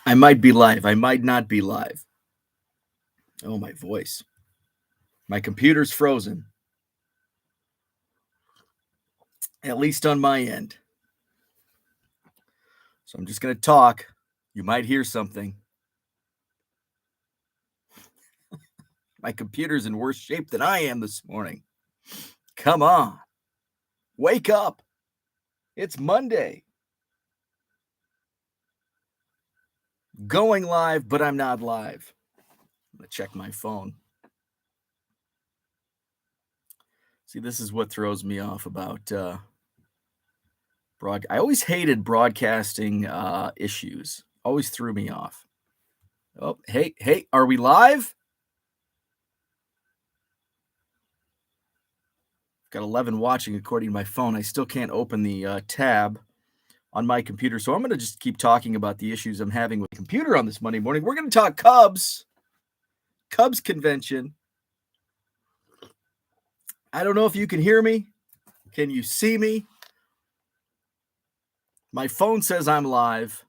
I might be live. I might not be live. Oh, my voice. My computer's frozen, at least on my end. So I'm just going to talk. You might hear something. My computer's in worse shape than I am this morning. Come on. Wake up. It's Monday. Going live, but I'm not live. I'm going to check my phone. See, this is what throws me off about I always hated broadcasting issues. Always threw me off. Oh, hey, are we live? Got 11 watching according to my phone. I still can't open the tab on my computer. So I'm going to just keep talking about the issues I'm having with the computer on this Monday morning. We're going to talk Cubs convention. I don't know if you can hear me. Can you see me? My phone says I'm live.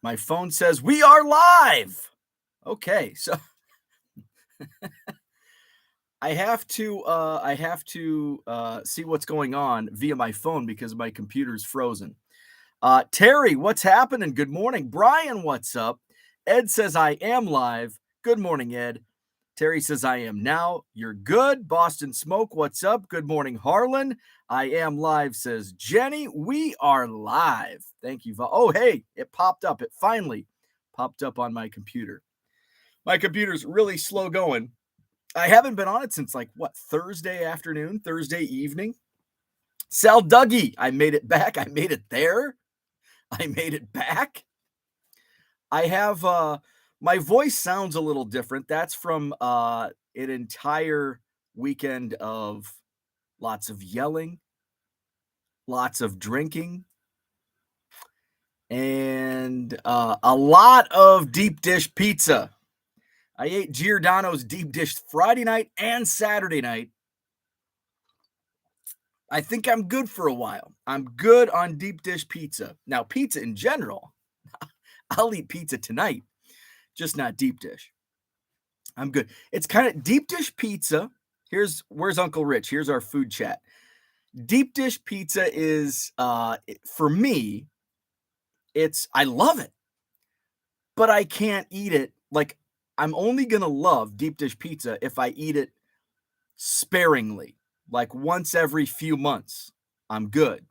My phone says we are live. Okay, so I have to see what's going on via my phone because my computer's frozen. Terry, what's happening? Good morning. Brian, what's up? Ed says I am live. Good morning, Ed. Terry says I am now. You're good. Boston Smoke, what's up? Good morning, Harlan. I am live, says Jenny. We are live. Thank you. Oh, hey, it popped up. It finally popped up on my computer. My computer's really slow going. I haven't been on it since Thursday afternoon, Thursday evening. Sal Dougie, I made it back. I made it there. I made it back. I have my voice sounds a little different. That's from an entire weekend of lots of yelling, lots of drinking, and a lot of deep dish pizza. I ate Giordano's deep dish Friday night and Saturday night. I think I'm good for a while. I'm good on deep dish pizza. Now, pizza in general, I'll eat pizza tonight, just not deep dish. I'm good. It's kind of deep dish pizza. Where's Uncle Rich? Here's our food chat. Deep dish pizza is, for me, I love it, but I can't eat it. Like, I'm only going to love deep dish pizza if I eat it sparingly, like once every few months. I'm good.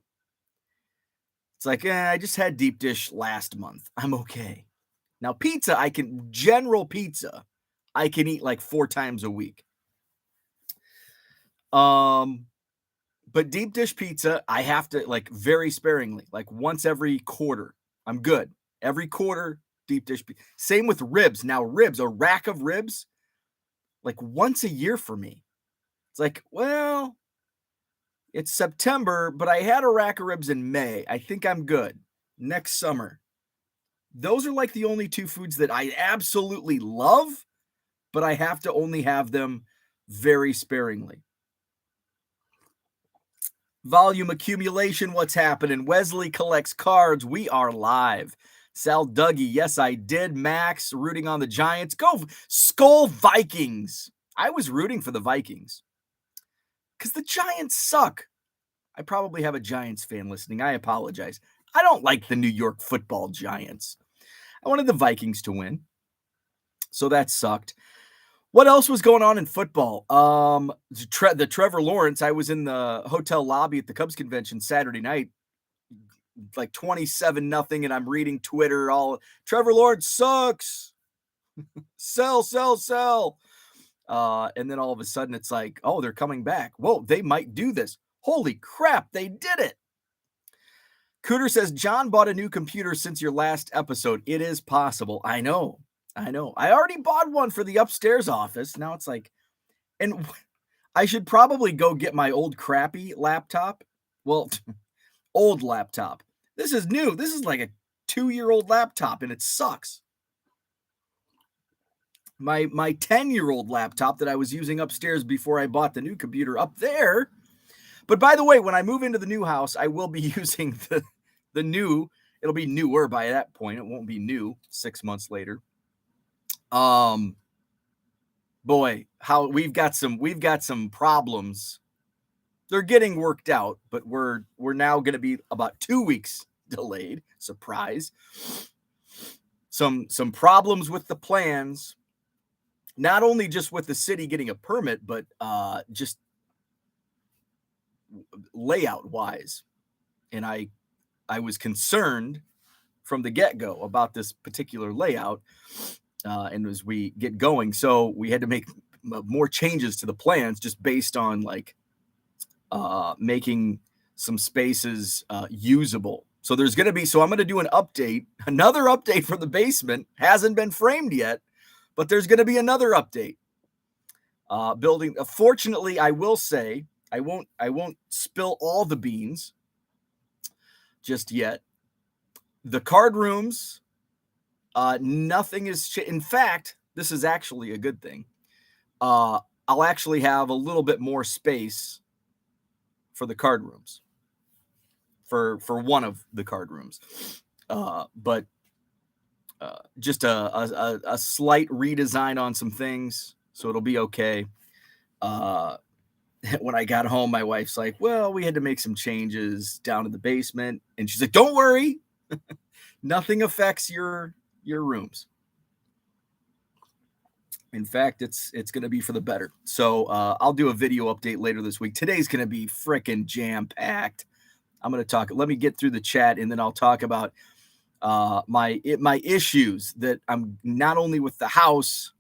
It's like, I just had deep dish last month. I'm okay. Now, general pizza, I can eat like 4 times a week. But deep dish pizza, I have to like very sparingly, like once every quarter. I'm good. Every quarter, deep dish pizza. Same with ribs. Now, a rack of ribs, like once a year for me. It's like, well, it's September, but I had a rack of ribs in May. I think I'm good. Next summer. Those are like the only 2 foods that I absolutely love, but I have to only have them very sparingly. Volume accumulation, what's happening? Wesley collects cards. We are live. Sal Dougie, yes, I did. Max, rooting on the Giants. Go Skull Vikings. I was rooting for the Vikings because the Giants suck. I probably have a Giants fan listening. I apologize. I don't like the New York Football Giants. I wanted the Vikings to win, so that sucked. What else was going on in football? The Trevor Lawrence. I was in the hotel lobby at the Cubs convention Saturday night, like 27-0, and I'm reading Twitter. All Trevor Lawrence sucks. Sell. And then all of a sudden, it's like, oh, they're coming back. Whoa, they might do this. Holy crap, they did it. Cooter says, John bought a new computer since your last episode. It is possible. I know. I already bought one for the upstairs office. Now it's like, and I should probably go get my old crappy laptop. Well, old laptop. This is new. This is like a 2-year-old laptop, and it sucks. My 10-year-old laptop that I was using upstairs before I bought the new computer up there. But by the way, when I move into the new house, I will be using it'll be newer by that point. It won't be new 6 months later. Boy, how we've got some problems. They're getting worked out, but we're now going to be about 2 weeks delayed. Surprise. Some problems with the plans, not only just with the city getting a permit, but just layout wise. And I was concerned from the get-go about this particular layout. And as we get going, so we had to make more changes to the plans just based on like making some spaces usable. So there's going to be, so I'm going to do another update for the basement. Hasn't been framed yet, but there's going to be another update. Building. Fortunately, I will say I won't spill all the beans just yet. The card rooms, nothing is. In fact, this is actually a good thing. I'll actually have a little bit more space for the card rooms, for one of the card rooms, but just a slight redesign on some things, so it'll be okay. When I got home, my wife's like, well, we had to make some changes down in the basement. And she's like, don't worry. Nothing affects your rooms. In fact, it's going to be for the better. So I'll do a video update later this week. Today's going to be freaking jam-packed. I'm going to talk. Let me get through the chat, and then I'll talk about my issues that I'm not only with the house.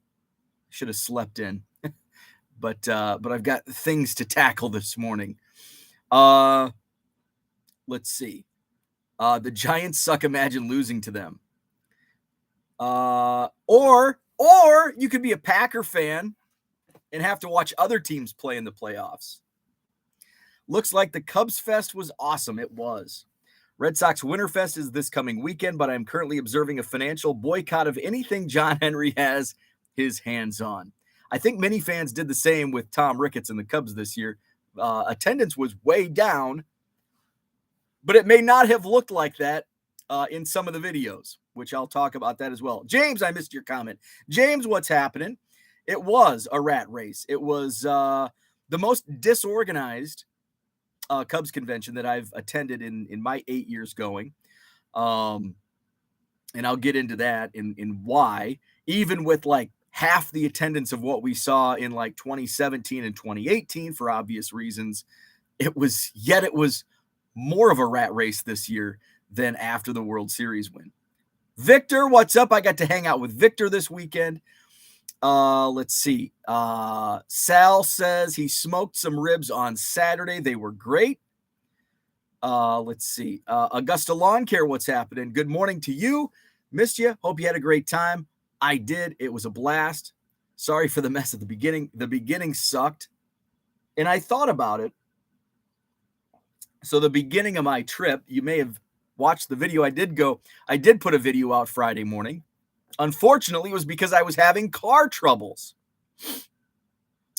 Should have slept in. But I've got things to tackle this morning. Let's see. The Giants suck. Imagine losing to them. Or you could be a Packer fan and have to watch other teams play in the playoffs. Looks like the Cubs Fest was awesome. It was. Red Sox Winterfest is this coming weekend, but I'm currently observing a financial boycott of anything John Henry has his hands on. I think many fans did the same with Tom Ricketts and the Cubs this year. Attendance was way down, but it may not have looked like that in some of the videos, which I'll talk about that as well. James, I missed your comment. James, what's happening? It was a rat race. It was the most disorganized Cubs convention that I've attended in my 8 years going. And I'll get into that in why, even with like half the attendance of what we saw in like 2017 and 2018 for obvious reasons, it was more of a rat race this year than after the World Series win. Victor, what's up? I got to hang out with Victor this weekend. Let's see. Sal says he smoked some ribs on Saturday. They were great. Let's see. Augusta Lawn Care, what's happening? Good morning to you. Missed you. Hope you had a great time. I did. It was a blast. Sorry for the mess at the beginning. The beginning sucked. And I thought about it. So the beginning of my trip, you may have watched the video. I did put a video out Friday morning. Unfortunately, it was because I was having car troubles.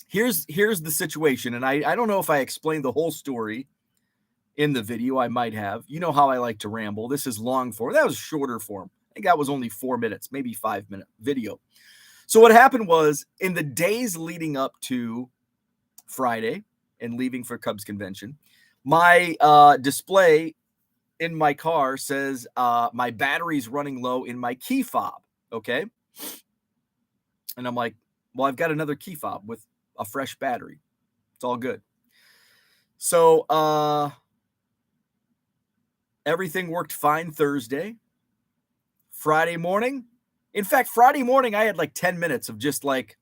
Here's the situation. And I don't know if I explained the whole story in the video. I might have. You know how I like to ramble. This is long form. That was shorter form. I think that was only 4 minutes, maybe 5-minute video. So what happened was in the days leading up to Friday and leaving for Cubs convention, my display in my car says my battery's running low in my key fob. Okay. And I'm like, well, I've got another key fob with a fresh battery. It's all good. So everything worked fine Thursday. Friday morning. In fact, Friday morning, I had like 10 minutes of just like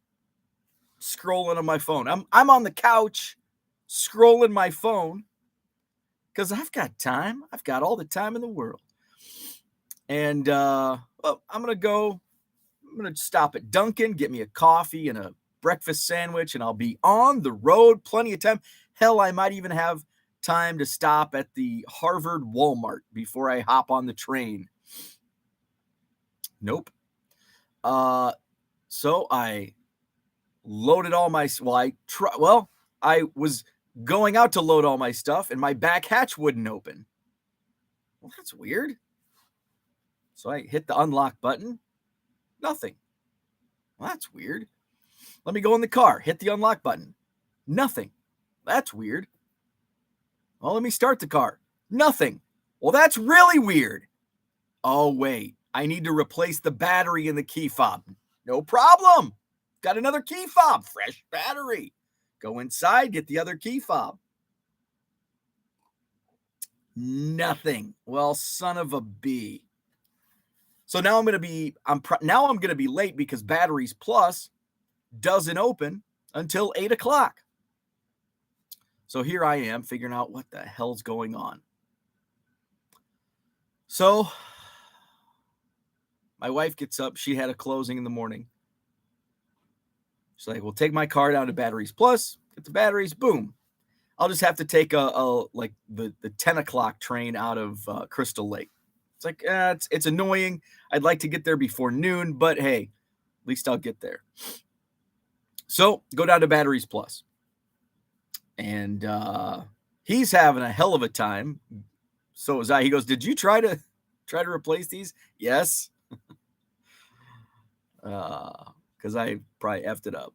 scrolling on my phone. I'm on the couch scrolling my phone because I've got time. I've got all the time in the world. And well, I'm going to stop at Dunkin', get me a coffee and a breakfast sandwich, and I'll be on the road. Plenty of time. Hell, I might even have time to stop at the Harvard Walmart before I hop on the train. Nope. So I loaded all my, I was going out to load all my stuff and my back hatch wouldn't open. Well, that's weird. So I hit the unlock button. Nothing. Well, that's weird. Let me go in the car. Hit the unlock button. Nothing. That's weird. Well, let me start the car. Nothing. Well, that's really weird. Oh, wait. I need to replace the battery in the key fob. No problem. Got another key fob. Fresh battery. Go inside, get the other key fob. Nothing. Well, son of a bee. So now I'm going to be late because Batteries Plus doesn't open until 8 o'clock. So here I am figuring out what the hell's going on. So my wife gets up. She had a closing in the morning. She's like, well, take my car down to Batteries Plus, get the batteries, boom. I'll just have to take the 10 o'clock train out of Crystal Lake. It's like, it's annoying. I'd like to get there before noon, but hey, at least I'll get there. So go down to Batteries Plus. And he's having a hell of a time. So was I. He goes, did you try to replace these? Yes. Because I probably effed it up.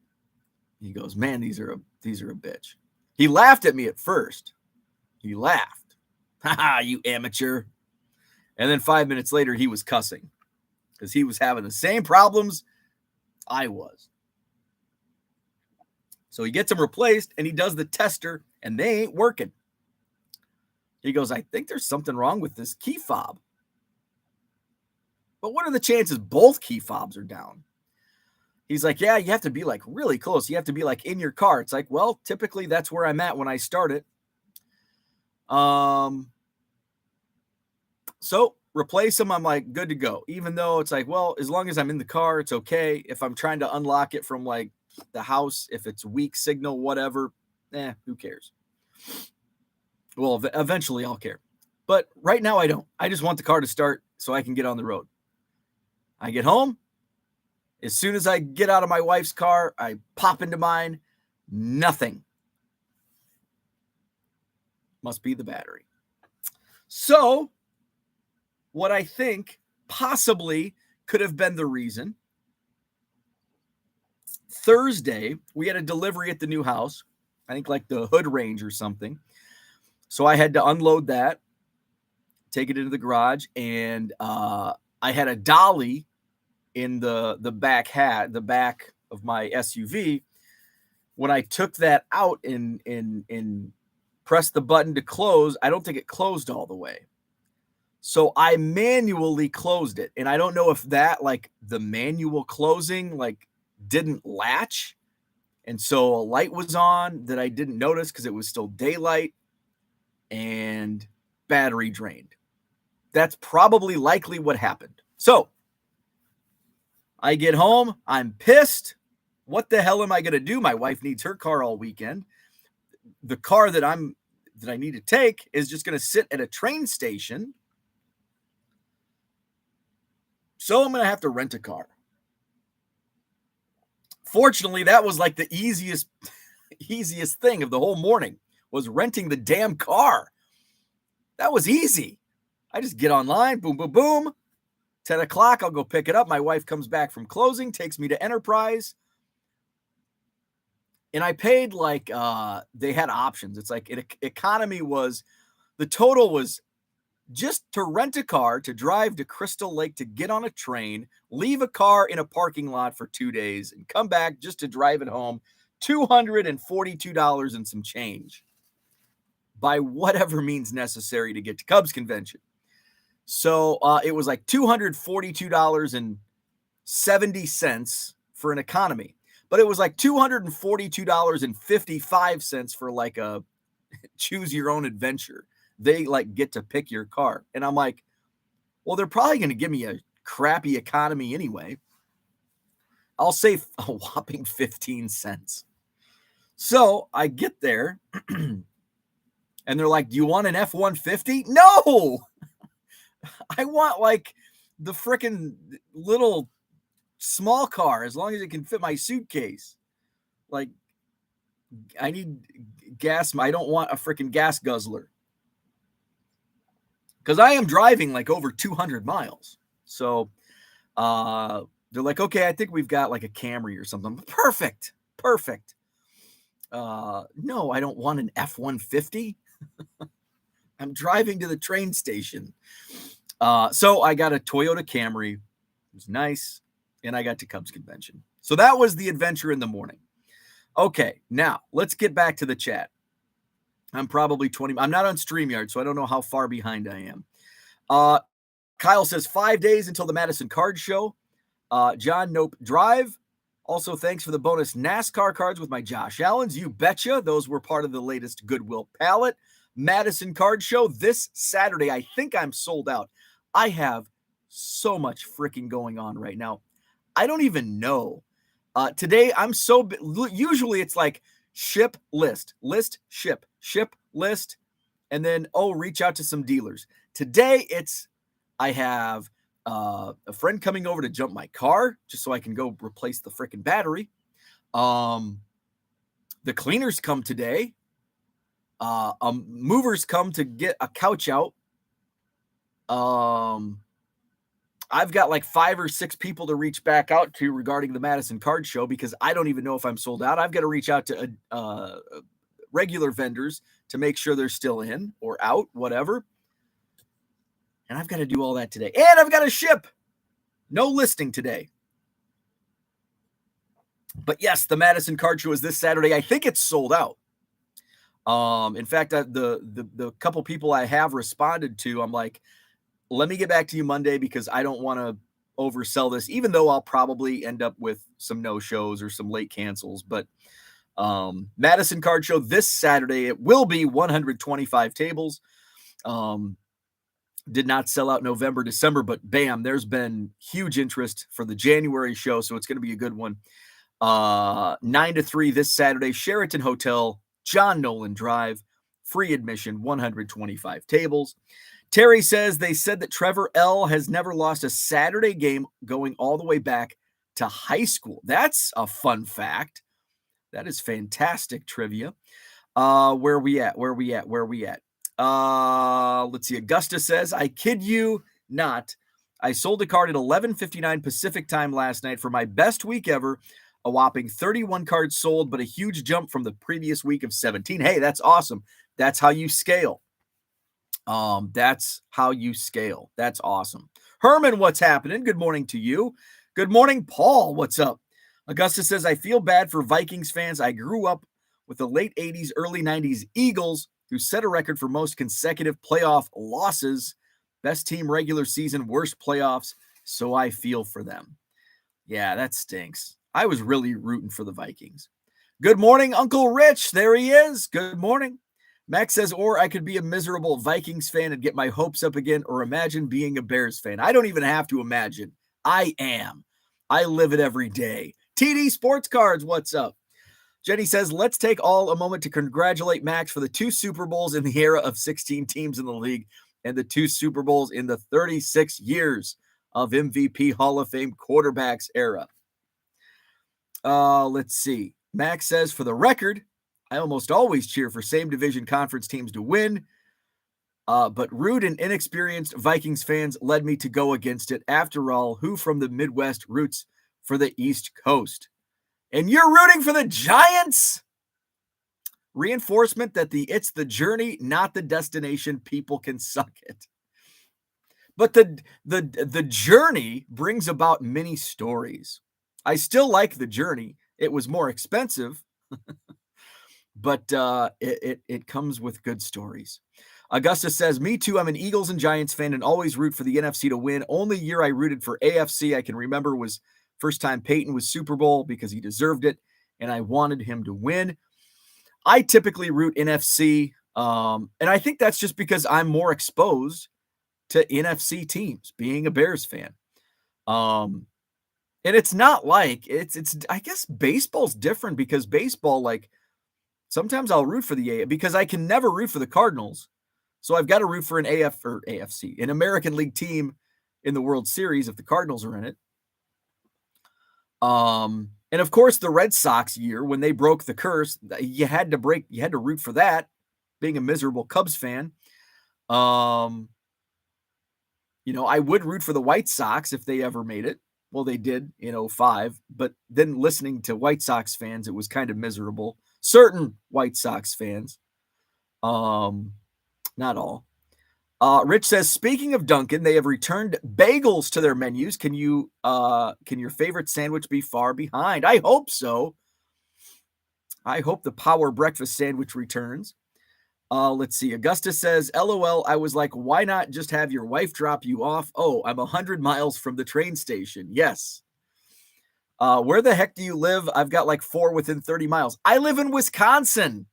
He goes, man, these are a bitch. He laughed at me at first. He laughed. Ha, you amateur. And then 5 minutes later, he was cussing because he was having the same problems I was. So he gets them replaced and he does the tester and they ain't working. He goes, I think there's something wrong with this key fob. But what are the chances both key fobs are down? He's like, yeah, you have to be like really close. You have to be like in your car. It's like, well, typically that's where I'm at when I start it. So replace them. I'm like, good to go. Even though it's like, well, as long as I'm in the car, it's okay. If I'm trying to unlock it from like the house, if it's weak signal, whatever, who cares? Well, eventually I'll care. But right now I don't. I just want the car to start so I can get on the road. I get home. As soon as I get out of my wife's car, I pop into mine. Nothing. Must be the battery. So, what I think possibly could have been the reason. Thursday, we had a delivery at the new house. I think like the hood range or something. So I had to unload that, take it into the garage, and I had a dolly in the back of my SUV. When I took that out and pressed the button to close, I don't think it closed all the way. So I manually closed it. And I don't know if that, like the manual closing, like didn't latch. And so a light was on that I didn't notice because it was still daylight and battery drained. That's probably likely what happened. So I get home. I'm pissed. What the hell am I going to do? My wife needs her car all weekend. The car that I need to take is just going to sit at a train station. So I'm going to have to rent a car. Fortunately, that was like the easiest thing of the whole morning was renting the damn car. That was easy. I just get online, boom, boom, boom. 10 o'clock, I'll go pick it up. My wife comes back from closing, takes me to Enterprise. And I paid like, they had options. It's like economy was, the total was just to rent a car, to drive to Crystal Lake, to get on a train, leave a car in a parking lot for 2 days, and come back just to drive it home, $242 and some change by whatever means necessary to get to Cubs convention. So it was like $242.70 for an economy, but it was like $242.55 for like a choose your own adventure. They like get to pick your car. And I'm like, well, they're probably going to give me a crappy economy anyway. I'll save a whopping 15 cents. So I get there and they're like, do you want an F-150? No, I want like the freaking little small car, as long as it can fit my suitcase. Like I need gas. I don't want a freaking gas guzzler. because I am driving like over 200 miles. So they're like, okay, I think we've got like a Camry or something. Perfect. No, I don't want an F-150. I'm driving to the train station. So I got a Toyota Camry. It was nice. And I got to Cubs convention. So that was the adventure in the morning. Okay, now let's get back to the chat. I'm probably 20. I'm not on StreamYard, so I don't know how far behind I am. Kyle says 5 days until the Madison Card Show. John Nope Drive. Also, thanks for the bonus NASCAR cards with my Josh Allens. You betcha. Those were part of the latest Goodwill palette. Madison Card Show this Saturday. I think I'm sold out. I have so much freaking going on right now. I don't even know. Today, I'm so... Usually, it's like ship, list, ship, list, and then, reach out to some dealers. Today, it's... I have... a friend coming over to jump my car just so I can go replace the freaking battery. The cleaners come today. Movers come to get a couch out. I've got like 5 or 6 people to reach back out to regarding the Madison Card Show because I don't even know if I'm sold out. I've got to reach out to regular vendors to make sure they're still in or out, whatever. And I've got to do all that today. And I've got to ship. No listing today. But yes, the Madison Card Show is this Saturday. I think it's sold out. In fact, the couple people I have responded to, I'm like, let me get back to you Monday because I don't want to oversell this, even though I'll probably end up with some no-shows or some late cancels. But Madison Card Show this Saturday, it will be 125 tables. Did not sell out November, December, but bam, there's been huge interest for the January show, so it's going to be a good one. 9 to 3 this Saturday, Sheraton Hotel, John Nolan Drive, free admission, 125 tables. Terry says they said that Trevor L. has never lost a Saturday game going all the way back to high school. That's a fun fact. That is fantastic trivia. Where we at? Let's see. Augusta says, I kid you not. I sold a card at 11:59 Pacific time last night for my best week ever. A whopping 31 cards sold, but a huge jump from the previous week of 17. Hey, that's awesome. That's how you scale. That's how you scale. That's awesome. Herman, what's happening? Good morning to you. Good morning, Paul. What's up? Augusta says, I feel bad for Vikings fans. I grew up with the late 80s, early 90s Eagles, who set a record for most consecutive playoff losses. Best team regular season, worst playoffs. So I feel for them. Yeah, that stinks. I was really rooting for the Vikings. Good morning, Uncle Rich. There he is. Good morning. Max says, or I could be a miserable Vikings fan and get my hopes up again, or imagine being a Bears fan. I don't even have to imagine. I am. I live it every day. TD Sports Cards, what's up? Jenny says, let's take all a moment to congratulate Max for the 2 Super Bowls in the era of 16 teams in the league and the 2 Super Bowls in the 36 years of MVP Hall of Fame quarterbacks era. Let's see. Max says, for the record, I almost always cheer for same division conference teams to win, but rude and inexperienced Vikings fans led me to go against it. After all, who from the Midwest roots for the East Coast? And you're rooting for the Giants? Reinforcement that it's the journey, not the destination. People can suck it. But the journey brings about many stories. I still like the journey. It was more expensive. But it comes with good stories. Augusta says, me too. I'm an Eagles and Giants fan and always root for the NFC to win. Only year I rooted for AFC I can remember was first time Peyton was Super Bowl because he deserved it, and I wanted him to win. I typically root NFC, and I think that's just because I'm more exposed to NFC teams, being a Bears fan. And it's not like it's. I guess baseball's different because baseball, like, sometimes I'll root for the because I can never root for the Cardinals. So I've got to root for an AFC, an American League team in the World Series if the Cardinals are in it. And of course the Red Sox year when they broke the curse, you had to root for that, being a miserable Cubs fan. I would root for the White Sox if they ever made it. Well, they did in '05, but then listening to White Sox fans, it was kind of miserable. Certain White Sox fans, not all. Rich says, speaking of Dunkin', they have returned bagels to their menus. Can your favorite sandwich be far behind? I hope so. I hope the Power Breakfast sandwich returns. Let's see. Augustus says, LOL, I was like, why not just have your wife drop you off? Oh, I'm 100 miles from the train station. Yes. Where the heck do you live? I've got like 4 within 30 miles. I live in Wisconsin.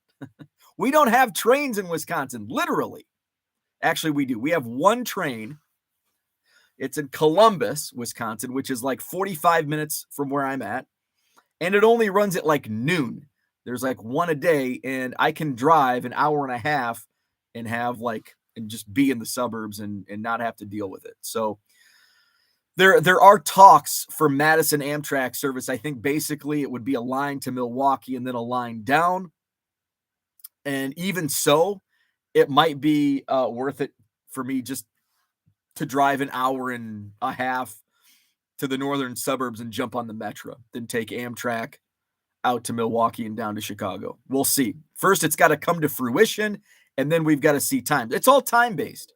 We don't have trains in Wisconsin, literally. Actually, we do. We have one train. It's in Columbus, Wisconsin, which is like 45 minutes from where I'm at. And it only runs at like noon. There's like one a day, and I can drive an hour and a half and and just be in the suburbs and not have to deal with it. So there are talks for Madison Amtrak service. I think basically it would be a line to Milwaukee and then a line down. And even so, it might be worth it for me just to drive an hour and a half to the northern suburbs and jump on the Metro, then take Amtrak out to Milwaukee and down to Chicago. We'll see. First, it's got to come to fruition, and then we've got to see time. It's all time-based.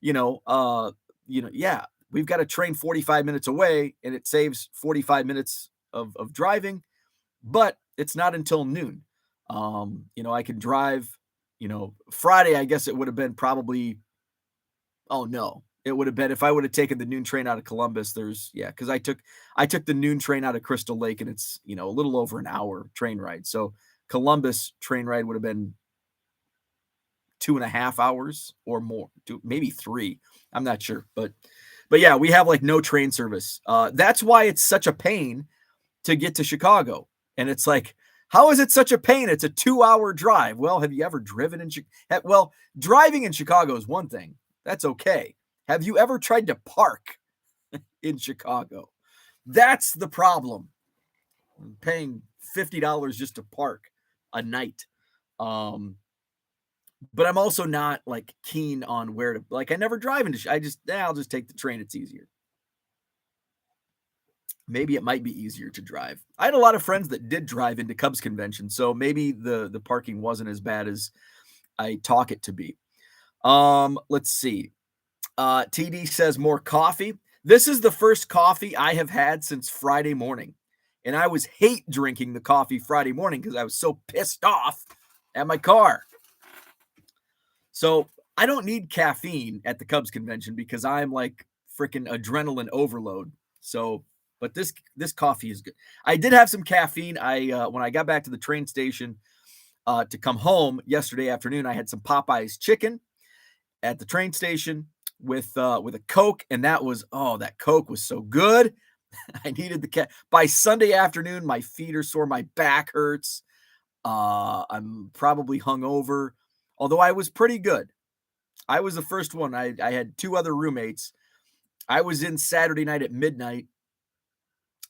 Yeah, we've got a train 45 minutes away, and it saves 45 minutes of driving, but it's not until noon. I can drive, Friday, I guess it would have been probably, oh no, it would have been if I would have taken the noon train out of Columbus. Because I took the noon train out of Crystal Lake, and it's a little over an hour train ride. So Columbus train ride would have been 2.5 hours or more, maybe 3. I'm not sure, but yeah, we have like no train service. That's why it's such a pain to get to Chicago. And it's like, how is it such a pain? It's a 2-hour drive. Well, have you ever driven in Chicago? Well, driving in Chicago is one thing. That's okay. Have you ever tried to park in Chicago? That's the problem. I'm paying $50 just to park a night. But I'm also not like keen on where to, like, I never drive into, I'll just take the train. It's easier. Maybe it might be easier to drive. I had a lot of friends that did drive into Cubs convention, so maybe the parking wasn't as bad as I talk it to be. Let's see. TD says more coffee. This is the first coffee I have had since Friday morning. And I was hate drinking the coffee Friday morning because I was so pissed off at my car. So I don't need caffeine at the Cubs convention because I'm like freaking adrenaline overload. So, but this coffee is good. I did have some caffeine. When I got back to the train station to come home yesterday afternoon, I had some Popeye's chicken at the train station with a Coke, and that Coke was so good. I needed the by Sunday afternoon. My feet are sore, my back hurts. I'm probably hungover, although I was pretty good. I was the first one. I had 2 other roommates. I was in Saturday night at midnight.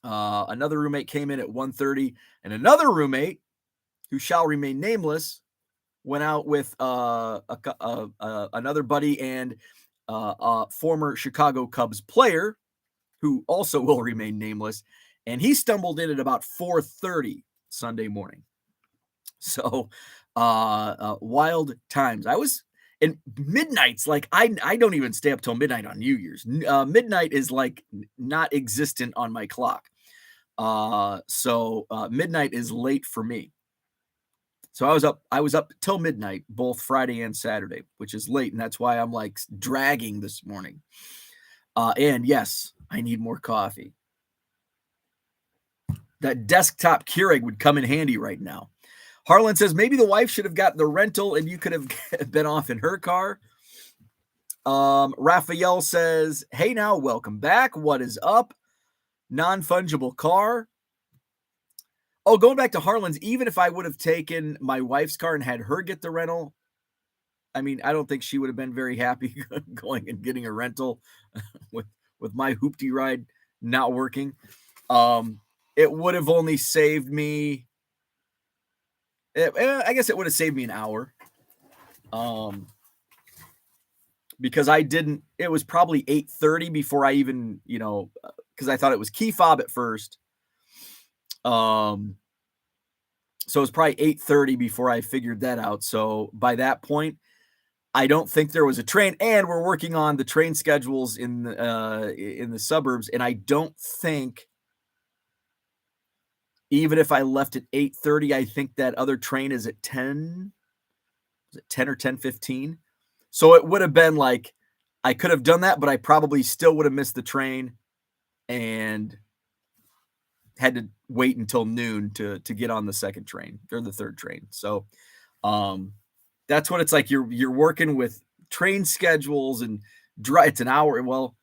Another roommate came in at 1:30, and another roommate, who shall remain nameless, went out with another buddy and former Chicago Cubs player, who also will remain nameless, and he stumbled in at about 4:30 Sunday morning. So wild times. I was in midnights. Like I don't even stay up till midnight on New Year's. Midnight is like not existent on my clock. So midnight is late for me. So I was up till midnight, both Friday and Saturday, which is late. And that's why I'm like dragging this morning. And yes, I need more coffee. That desktop Keurig would come in handy right now. Harlan says, maybe the wife should have gotten the rental and you could have been off in her car. Raphael says, hey now, welcome back. What is up? Non-fungible car. Oh, going back to Harlan's, even if I would have taken my wife's car and had her get the rental, I mean, I don't think she would have been very happy going and getting a rental with my hoopty ride not working. It would have only saved me, I guess it would have saved me an hour. because I didn't it was probably 8:30 before I even, because I thought it was key fob at first. Um, so it was probably 8:30 before I figured that out. So by that point, I don't think there was a train, and we're working on the train schedules in the suburbs, and I don't think even if I left at 8:30, I think that other train is at 10. Was it 10 or 10:15? So it would have been like I could have done that, but I probably still would have missed the train and had to wait until noon to get on the second train or the third train. So um that's what it's like. You're working with train schedules and it's an hour, well,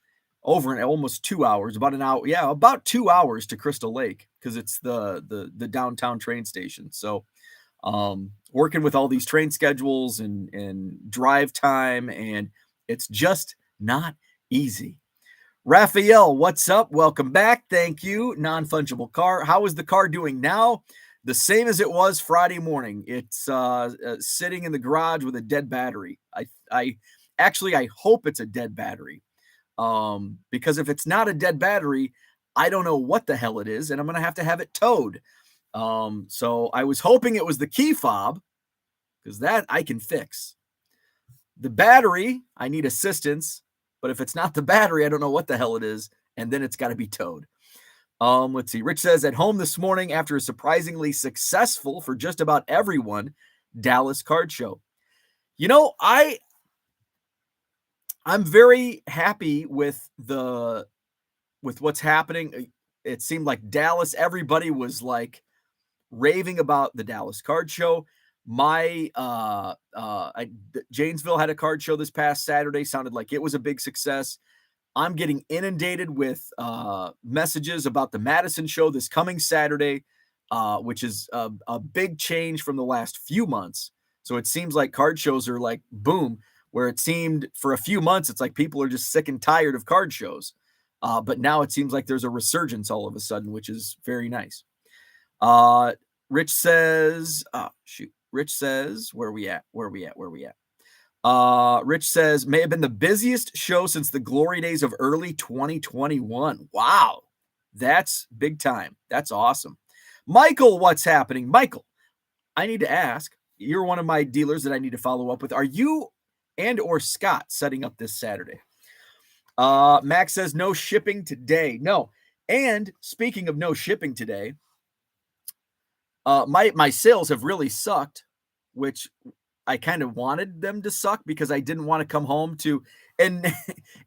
over an almost 2 hours, about an hour, yeah, about 2 hours to Crystal Lake because it's the downtown train station. So working with all these train schedules and drive time, and it's just not easy. Raphael, what's up? Welcome back. Thank you. Non-fungible car. How is the car doing now? The same as it was Friday morning. It's sitting in the garage with a dead battery. I actually I hope it's a dead battery, because if it's not a dead battery, I don't know what the hell it is, and I'm gonna have it towed. So I was hoping it was the key fob because that I can fix. The battery, I need assistance, but if it's not the battery, I don't know what the hell it is, and then it's got to be towed. Let's see. Rich says at home this morning after a surprisingly successful for just about everyone Dallas card show. I'm very happy with what's happening. It seemed like Dallas, everybody was like raving about the Dallas card show. Janesville had a card show this past Saturday. Sounded like it was a big success. I'm getting inundated with messages about the Madison show this coming Saturday, which is a big change from the last few months. So it seems like card shows are like boom, where it seemed for a few months, it's like people are just sick and tired of card shows. But now it seems like there's a resurgence all of a sudden, which is very nice. Rich says, Rich says, where we at? Rich says, may have been the busiest show since the glory days of early 2021. Wow. That's big time. That's awesome. Michael, what's happening? Michael, I need to ask, you're one of my dealers that I need to follow up with. Are you and or Scott setting up this Saturday? Max says no shipping today. No. And speaking of no shipping today, my sales have really sucked, which I kind of wanted them to suck because I didn't want to come home to, and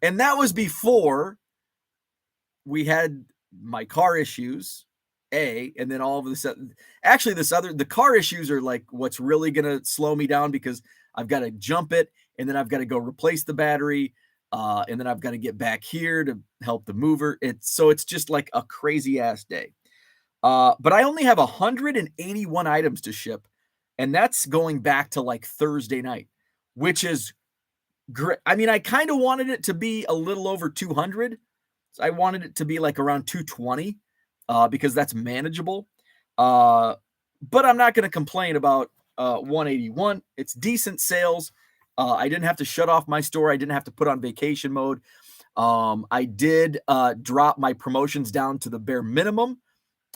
and that was before we had my car issues, and then all of this. Actually, the car issues are like what's really gonna slow me down because I've got to jump it, and then I've got to go replace the battery, and then I've got to get back here to help the mover. It's just like a crazy ass day. But I only have 181 items to ship, and that's going back to like Thursday night, which is great. I mean, I kind of wanted it to be a little over 200. So I wanted it to be like around 220, because that's manageable. But I'm not going to complain about 181. It's decent sales. I didn't have to shut off my store. I didn't have to put on vacation mode. I did drop my promotions down to the bare minimum,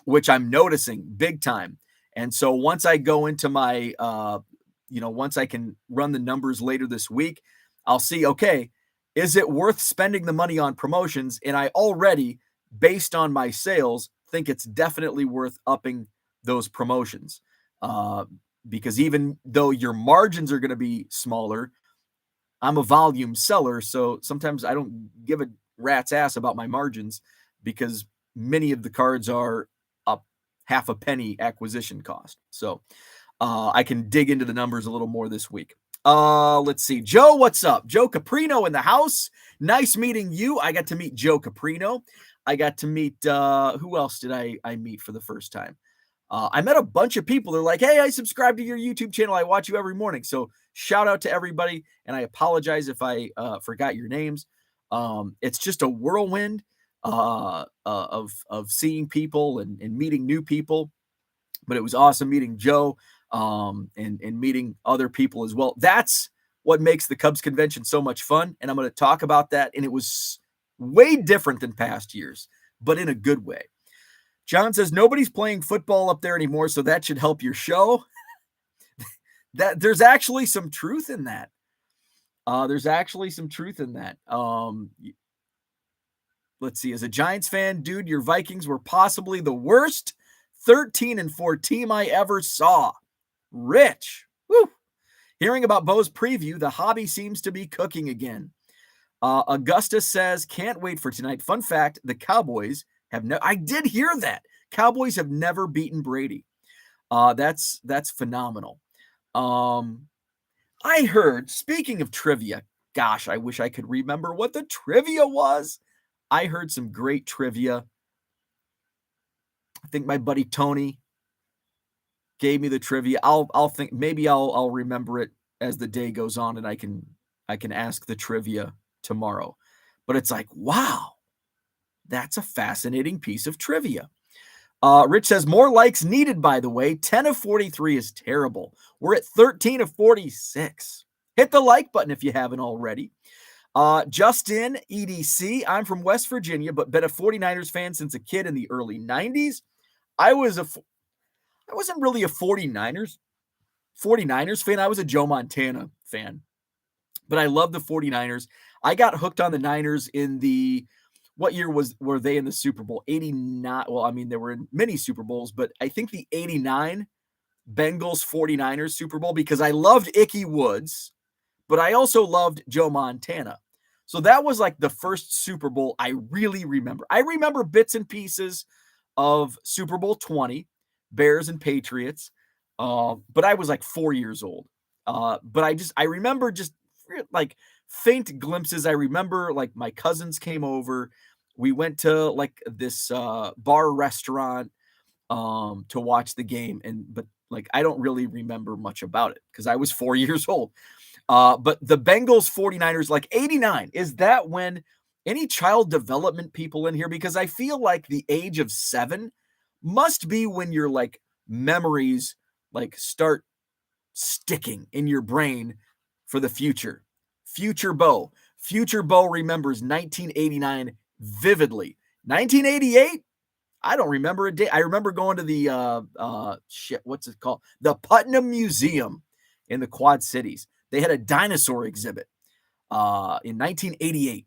which I'm noticing big time. And so once I go into my, once I can run the numbers later this week, I'll see, okay, is it worth spending the money on promotions? And I already, based on my sales, think it's definitely worth upping those promotions. Because even though your margins are going to be smaller, I'm a volume seller. So sometimes I don't give a rat's ass about my margins because many of the cards are up half a penny acquisition cost. So I can dig into the numbers a little more this week. Let's see. Joe, what's up? Joe Caprino in the house. Nice meeting you. I got to meet Joe Caprino. I got to meet, who else did I meet for the first time? I met a bunch of people. They're like, hey, I subscribe to your YouTube channel. I watch you every morning. So shout out to everybody. And I apologize if I forgot your names. It's just a whirlwind of seeing people and meeting new people. But it was awesome meeting Joe and meeting other people as well. That's what makes the Cubs convention so much fun, and I'm going to talk about that. And it was way different than past years, but in a good way. John says nobody's playing football up there anymore, so that should help your show. That there's actually some truth in that. There's actually some truth in that. Let's see. As a Giants fan, dude, your Vikings were possibly the worst 13-4 team I ever saw. Rich. Woo. Hearing about Bo's preview, the hobby seems to be cooking again. Augustus says, can't wait for tonight. Fun fact, the Cowboys have never, I did hear that. Cowboys have never beaten Brady. That's phenomenal. I heard, speaking of trivia, gosh, I wish I could remember what the trivia was. I heard some great trivia. I think my buddy Tony gave me the trivia. I'll think maybe I'll remember it as the day goes on, and I can ask the trivia tomorrow. But it's like, wow, that's a fascinating piece of trivia. Rich says more likes needed, by the way. 10 of 43 is terrible. We're at 13 of 46. Hit the like button if you haven't already. Justin EDC, I'm from West Virginia, but been a 49ers fan since a kid in the early 90s. I wasn't really a 49ers fan. I was a Joe Montana fan, but I love the 49ers. I got hooked on the Niners in the, what year were they in the Super Bowl? 89. Well, I mean, they were in many Super Bowls, but I think the 89 Bengals 49ers Super Bowl, because I loved Ickey Woods, but I also loved Joe Montana. So that was like the first Super Bowl I really remember. I remember bits and pieces of Super Bowl 20, Bears and Patriots, but I was like 4 years old. But I remember just like faint glimpses. I remember like my cousins came over. We went to like this bar restaurant to watch the game, but like I don't really remember much about it because I was 4 years old. But the Bengals 49ers, like 89, is that when any child development people in here? Because I feel like the age of 7 must be when your like memories like start sticking in your brain for the future. Future Bo remembers 1989 vividly. 1988, I don't remember a day. I remember going to the what's it called? The Putnam Museum in the Quad Cities. They had a dinosaur exhibit in 1988.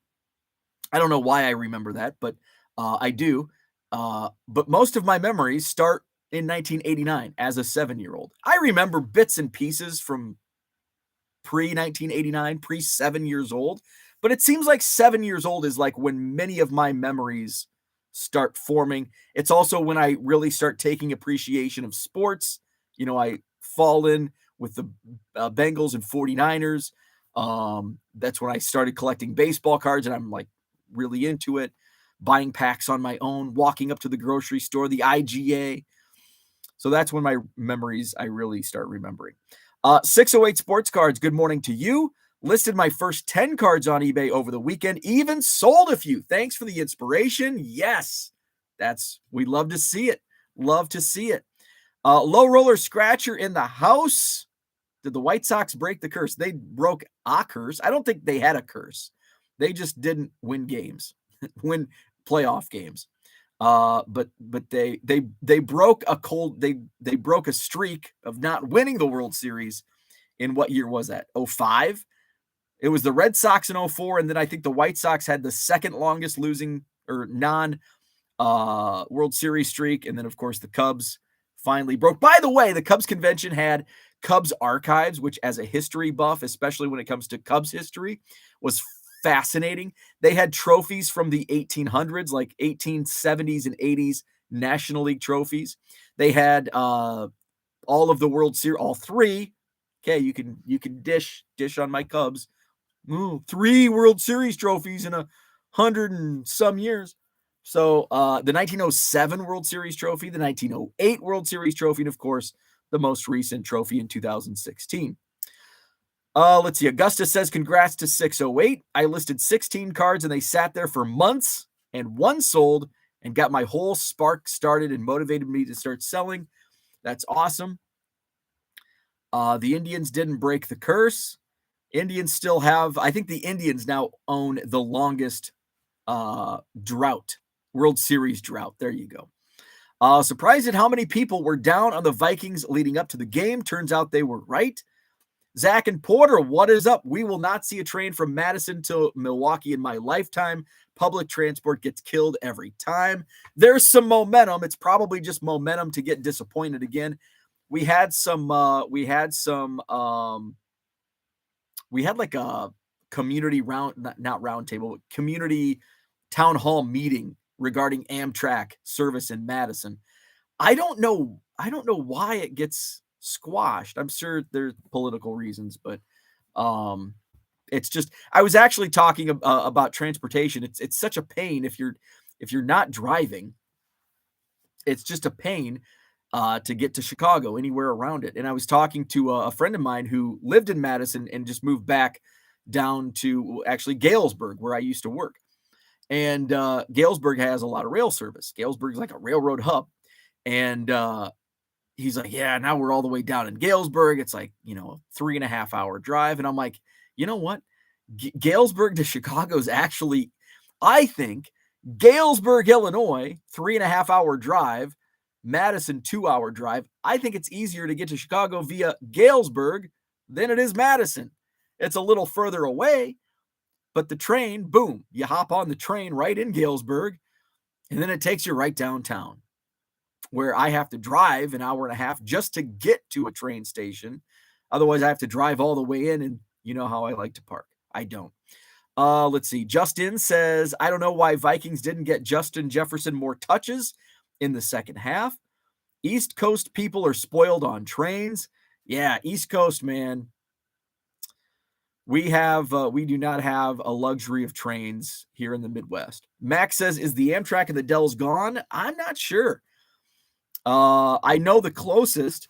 I don't know why I remember that, but I do. But most of my memories start in 1989 as a 7-year-old. I remember bits and pieces from pre-1989, pre-7 years old, but it seems like 7 years old is like when many of my memories start forming. It's also when I really start taking appreciation of sports. You know, I fall in with the Bengals and 49ers. That's when I started collecting baseball cards, and I'm like really into it, buying packs on my own, walking up to the grocery store, the IGA. So that's when my memories I really start remembering. 608 Sports Cards, good morning to you. Listed my first 10 cards on eBay over the weekend, even sold a few. Thanks for the inspiration. Yes, we love to see it. Love to see it. Low roller scratcher in the house. Did the White Sox break the curse? They broke a curse. I don't think they had a curse. They just didn't win games, win playoff games. But they broke they broke a streak of not winning the World Series. In what year was that? 05? It was the Red Sox in 04, and then I think the White Sox had the second longest losing or non World Series streak, and then of course the Cubs finally broke. By the way, the Cubs convention had Cubs archives, which as a history buff, especially when it comes to Cubs history, was fascinating. They had trophies from the 1800s, like 1870s and 80s National League trophies. They had all of the World Series, all three. Okay, you can dish on my Cubs. 3 World Series trophies in 100 and some years. So the 1907 World Series trophy, the 1908 World Series trophy, and of course, the most recent trophy in 2016. Let's see. Augusta says, congrats to 608. I listed 16 cards and they sat there for months and one sold and got my whole spark started and motivated me to start selling. That's awesome. The Indians didn't break the curse. Indians still have, I think the Indians now own the longest drought, World Series drought. There you go. Surprised at how many people were down on the Vikings leading up to the game. Turns out they were right. Zach and Porter, what is up? We will not see a train from Madison to Milwaukee in my lifetime. Public transport gets killed every time. There's some momentum. It's probably just momentum to get disappointed again. We had like a community not round table, but community town hall meeting regarding Amtrak service in Madison. I don't know why it gets squashed. I'm sure there's political reasons, but it's just, I was actually talking about transportation. It's such a pain if you're not driving. It's just a pain to get to Chicago, anywhere around it. And I was talking to a friend of mine who lived in Madison and just moved back down to actually Galesburg, where I used to work. And Galesburg has a lot of rail service. Galesburg is like a railroad hub. And he's like, yeah, now we're all the way down in Galesburg. It's like, a 3.5 hour drive. And I'm like, you know what? Galesburg to Chicago is actually, I think, Galesburg, Illinois, 3.5 hour drive, Madison 2 hour drive. I think it's easier to get to Chicago via Galesburg than it is Madison. It's a little further away, but the train, boom, you hop on the train right in Galesburg, and then it takes you right downtown, where I have to drive an hour and a half just to get to a train station. Otherwise, I have to drive all the way in, and you know how I like to park. I don't. Let's see. Justin says, I don't know why Vikings didn't get Justin Jefferson more touches in the second half. East Coast people are spoiled on trains. Yeah, East Coast, man. We do not have a luxury of trains here in the Midwest. Max says, is the Amtrak and the Dells gone? I'm not sure. I know the closest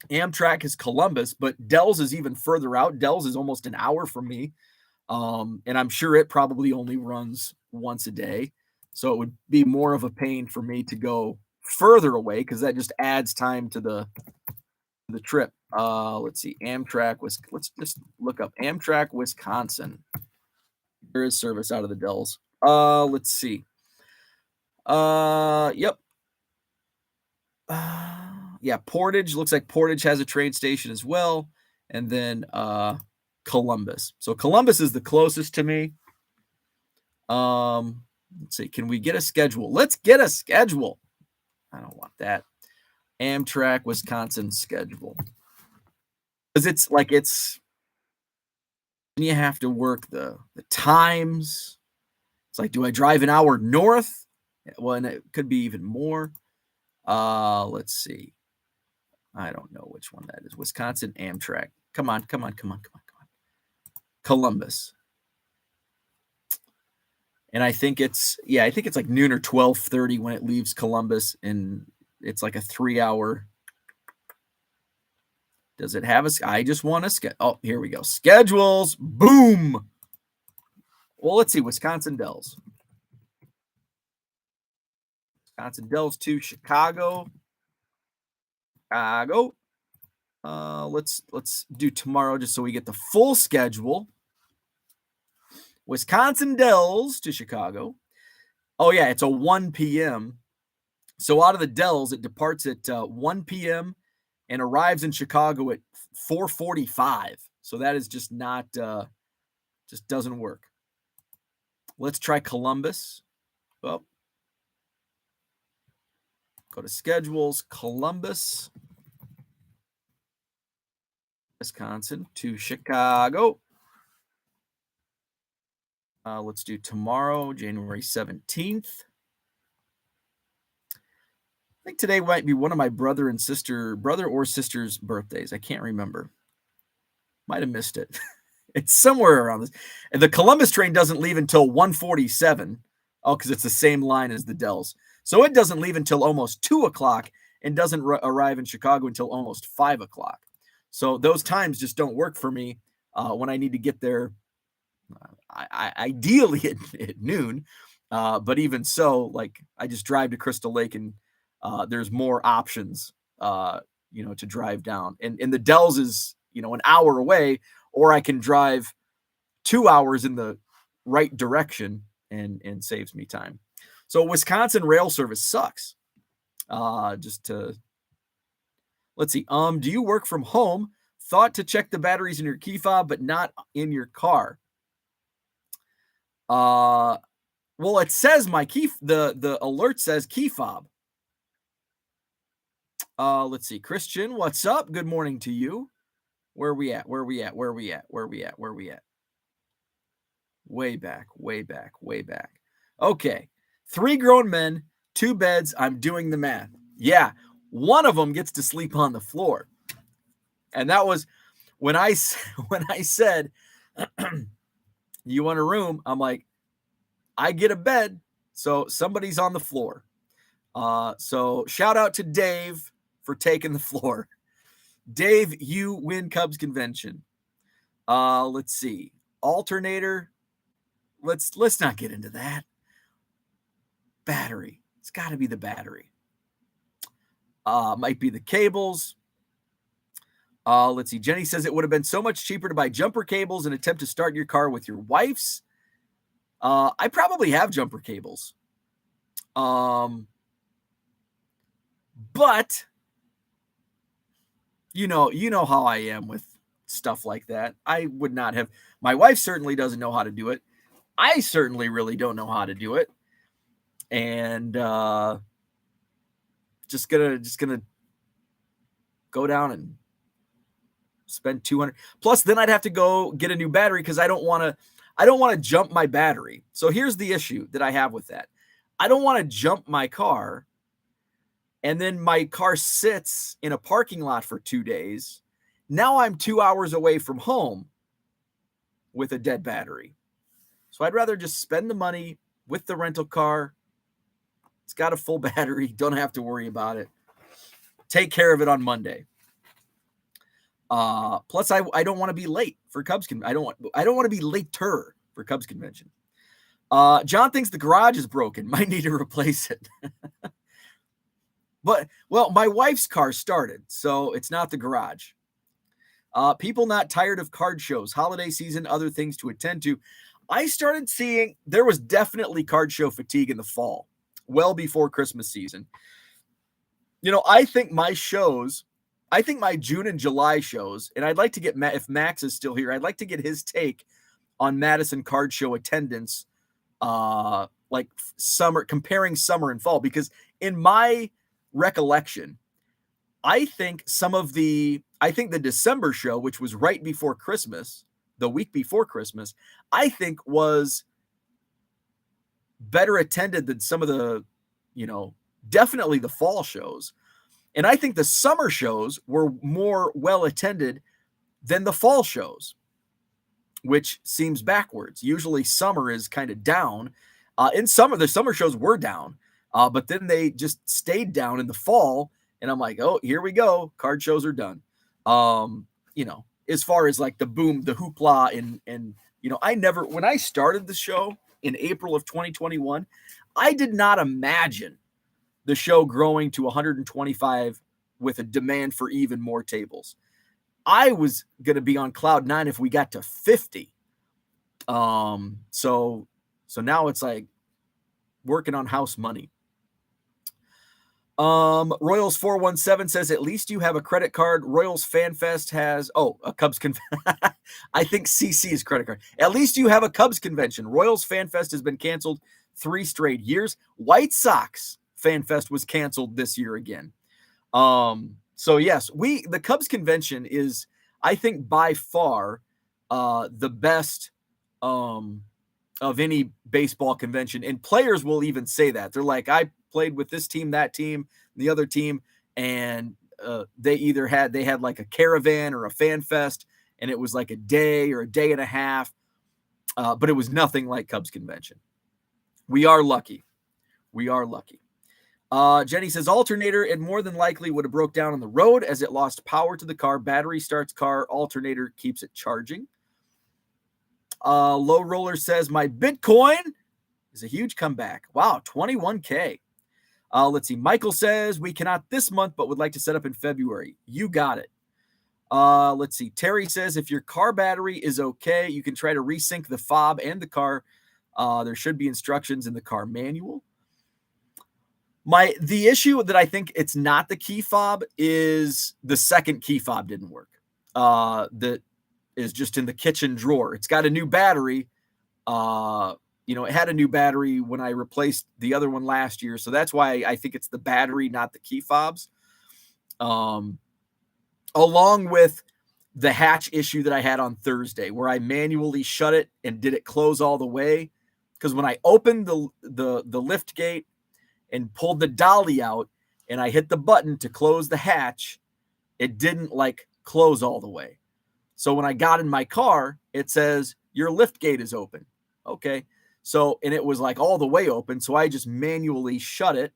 Amtrak is Columbus, but Dells is even further out. Dells is almost an hour from me. And I'm sure it probably only runs once a day. So it would be more of a pain for me to go further away, because that just adds time to the trip. Let's see. Let's just look up Amtrak, Wisconsin. There is service out of the Dells. Let's see. Yep. Yeah, Portage. Looks like Portage has a train station as well. And then Columbus. So Columbus is the closest to me. Let's see. Can we get a schedule? Let's get a schedule. I don't want that. Amtrak Wisconsin schedule. Because you have to work the times. It's like, do I drive an hour north? Well, and it could be even more. Let's see. I don't know which one that is. Wisconsin Amtrak. Come on. Columbus. And I think it's like noon or 12:30 when it leaves Columbus, and it's like a 3-hour. Does it have I just want to oh, here we go. Schedules. Boom. Well, let's see. Wisconsin Dells. Wisconsin Dells to Chicago. Let's do tomorrow just so we get the full schedule. Wisconsin Dells to Chicago. Oh yeah, it's a 1 p.m. So out of the Dells, it departs at 1 p.m. and arrives in Chicago at 4:45. So that is just not, just doesn't work. Let's try Columbus. Well, go to schedules, Columbus, Wisconsin to Chicago. Let's do tomorrow, January 17th. I think today might be one of my brother or sister's birthdays. I can't remember. Might have missed it. It's somewhere around this. And the Columbus train doesn't leave until 1:47. Oh, because it's the same line as the Dells. So it doesn't leave until almost 2 o'clock and doesn't arrive in Chicago until almost 5 o'clock. So those times just don't work for me when I need to get there. Ideally at noon, but even so, like, I just drive to Crystal Lake, and there's more options, to drive down. And the Dells is, an hour away, or I can drive 2 hours in the right direction and saves me time. So Wisconsin rail service sucks. Just to let's see. Do you work from home? Thought to check the batteries in your key fob, but not in your car. Well, it says my key. The alert says key fob. Let's see. Christian, what's up? Good morning to you. Where are we at? Where are we at? Where are we at? Where are we at? Where are we at? Way back, way back, way back. Okay. 3 grown men, 2 beds. I'm doing the math. Yeah. One of them gets to sleep on the floor. And that was when I said, you want a room? I'm like, I get a bed. So somebody's on the floor. So shout out to Dave for taking the floor. Dave, you win Cubs convention. Let's see. Alternator. Let's not get into that. Battery. It's got to be the battery. Might be the cables. Let's see. Jenny says it would have been so much cheaper to buy jumper cables and attempt to start your car with your wife's. I probably have jumper cables. But you know how I am with stuff like that. I would not have. My wife certainly doesn't know how to do it. I certainly really don't know how to do it. And just gonna go down and spend $200 plus. Then I'd have to go get a new battery because I don't want to jump my battery. So here's the issue that I have with that. I don't want to jump my car, and then my car sits in a parking lot for 2 days. Now I'm 2 hours away from home with a dead battery. So I'd rather just spend the money with the rental car. It's got a full battery. Don't have to worry about it. Take care of it on Monday. Plus, I don't want to be late for Cubs convention. I don't want to be later for Cubs convention. John thinks the garage is broken. Might need to replace it. But, well, my wife's car started, so it's not the garage. People not tired of card shows, holiday season, other things to attend to. I started seeing there was definitely card show fatigue in the fall, well before Christmas season. I think my June and July shows, and I'd like to get if Max is still here, I'd like to get his take on Madison card show attendance, like summer, comparing summer and fall, because in my recollection, I think the December show, which was right before Christmas, the week before Christmas, I think was better attended than some of the, definitely the fall shows. And I think the summer shows were more well attended than the fall shows, which seems backwards. Usually summer is kind of down. In summer, the summer shows were down, but then they just stayed down in the fall. And I'm like, oh, here we go. Card shows are done. As far as like the boom, the hoopla, and when I started the show in April of 2021, I did not imagine the show growing to 125 with a demand for even more tables. I was going to be on cloud 9 if we got to 50. So now it's like working on house money. Royals 417 says, at least you have a credit card. Royals Fan Fest has, a Cubs I think CC's credit card. At least you have a Cubs convention. Royals Fan Fest has been canceled 3 straight years. White Sox Fan Fest was canceled this year again. So yes, the Cubs convention is, I think, by far the best of any baseball convention. And players will even say that. They're like, I played with this team, that team, the other team, and they had like a caravan or a fan fest, and it was like a day or a day and a half, but it was nothing like Cubs convention. We are lucky. Jenny says alternator, it more than likely would have broke down on the road as it lost power to the car. Battery starts car, alternator keeps it charging. Low Roller says my Bitcoin is a huge comeback. Wow, 21K. Let's see. Michael says we cannot this month, but would like to set up in February. You got it. Let's see. Terry says if your car battery is okay, you can try to resync the fob and the car. There should be instructions in the car manual. The issue that I think it's not the key fob is the second key fob didn't work. That is just in the kitchen drawer. It's got a new battery. It had a new battery when I replaced the other one last year. So that's why I think it's the battery, not the key fobs. Along with the hatch issue that I had on Thursday, where I manually shut it and did it close all the way. Because when I opened the lift gate and pulled the dolly out and I hit the button to close the hatch, it didn't close all the way. So when I got in my car, it says your lift gate is open. Okay. So, and it was all the way open. So I just manually shut it,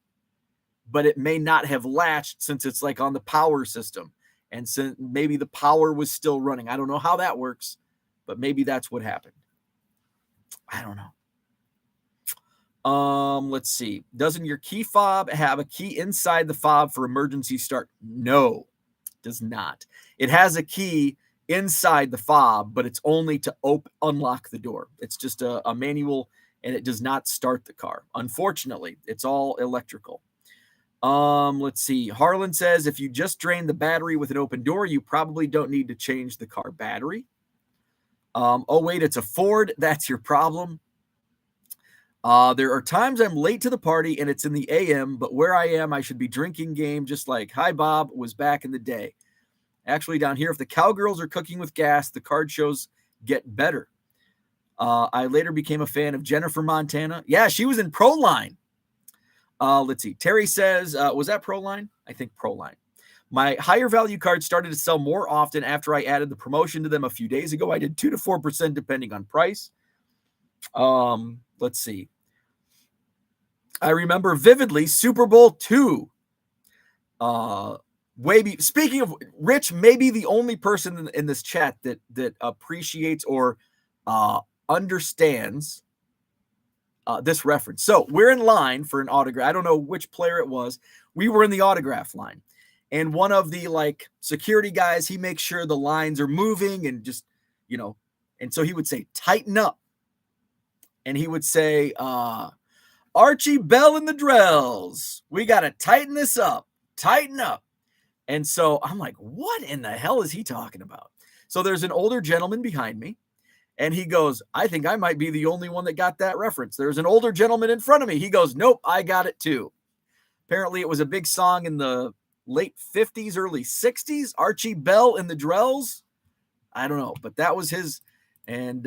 but it may not have latched since it's on the power system. And since maybe the power was still running. I don't know how that works, but maybe that's what happened. I don't know. Let's see. Doesn't your key fob have a key inside the fob for emergency start? No, it does not. It has a key inside the fob, but it's only to unlock the door. It's just a manual, and it does not start the car. Unfortunately, it's all electrical. Let's see. Harlan says if you just drain the battery with an open door, you probably don't need to change the car battery. Oh wait, it's a Ford. That's your problem. There are times I'm late to the party and it's in the AM, but where I am, I should be drinking game, just like Hi Bob was back in the day. Actually, down here, if the cowgirls are cooking with gas, the card shows get better. I later became a fan of Jennifer Montana. Yeah, she was in Proline. Let's see. Terry says, was that Proline? I think Proline. My higher value cards started to sell more often after I added the promotion to them a few days ago. I did 2 to 4% depending on price. Let's see. I remember vividly Super Bowl II. Speaking of Rich, maybe the only person in this chat that appreciates or understands this reference. So we're in line for an autograph. I don't know which player it was. We were in the autograph line, and one of the security guys, he makes sure the lines are moving and just, and so he would say, tighten up. And he would say, Archie Bell and the Drells, we got to tighten this up, tighten up. And so I'm like, what in the hell is he talking about? So there's an older gentleman behind me, and he goes, I think I might be the only one that got that reference. There's an older gentleman in front of me. He goes, nope, I got it too. Apparently it was a big song in the late 50s, early 60s, Archie Bell and the Drells. I don't know, but that was his. And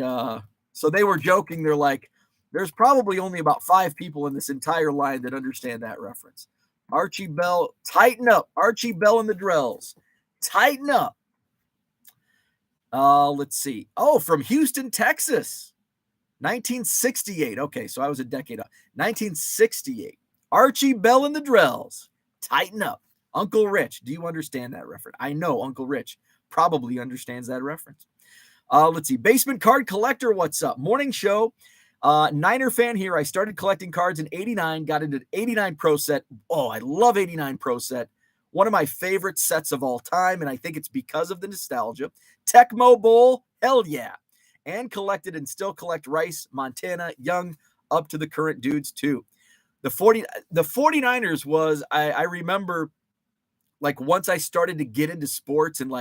so they were joking. They're like, there's probably only about 5 people in this entire line that understand that reference. Archie Bell, tighten up. Archie Bell and the Drells, tighten up. Let's see. Oh, from Houston, Texas, 1968. Okay, so I was a decade off. 1968. Archie Bell and the Drells, tighten up. Uncle Rich, do you understand that reference? I know Uncle Rich probably understands that reference. Let's see. Basement Card Collector, what's up? Morning show. Niner fan here. I started collecting cards in 89, got into 89 Pro Set. Oh, I love 89 Pro Set. One of my favorite sets of all time, and I think it's because of the nostalgia. Tecmo Bowl, hell yeah. And collected and still collect Rice, Montana, Young, up to the current dudes too. The 49ers was, I remember, once I started to get into sports and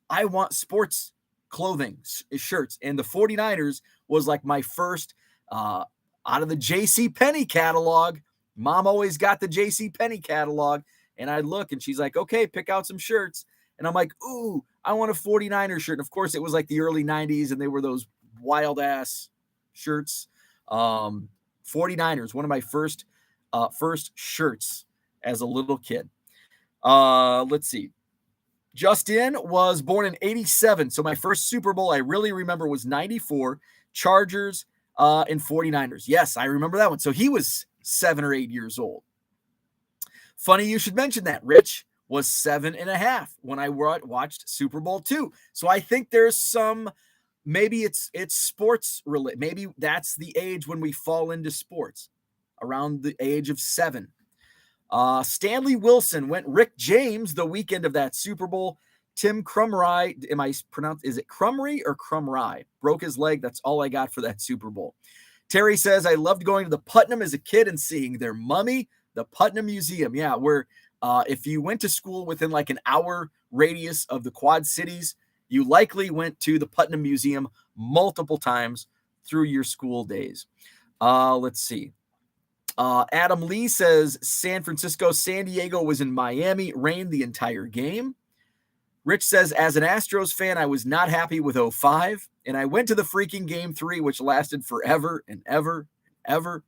I want sports clothing, shirts, and the 49ers was my first out of the JCPenney catalog. Mom always got the JCPenney catalog, and I'd look and she's like, okay, pick out some shirts. And I'm like, ooh, I want a 49er shirt. And of course it was the early 90s, and they were those wild ass shirts. 49ers, one of my first shirts as a little kid. Let's see. Justin was born in 87. So my first Super Bowl I really remember was 94, Chargers and 49ers. Yes, I remember that one. So he was 7 or 8 years old. Funny you should mention that. Rich was 7.5 when I watched Super Bowl II. So I think there's some, maybe it's sports related. Maybe that's the age when we fall into sports, around the age of 7. Stanley Wilson went Rick James the weekend of that Super Bowl. Tim Crumry, is it Crumry or Crumry? Broke his leg. That's all I got for that Super Bowl. Terry says, I loved going to the Putnam as a kid and seeing their mummy, the Putnam Museum. Yeah, where if you went to school within like an hour radius of the Quad Cities, you likely went to the Putnam Museum multiple times through your school days. Let's see. Adam Lee says San Francisco, San Diego was in Miami, rained the entire game. Rich says, as an Astros fan, I was not happy with 05, and I went to the freaking game 3, which lasted forever and ever and ever.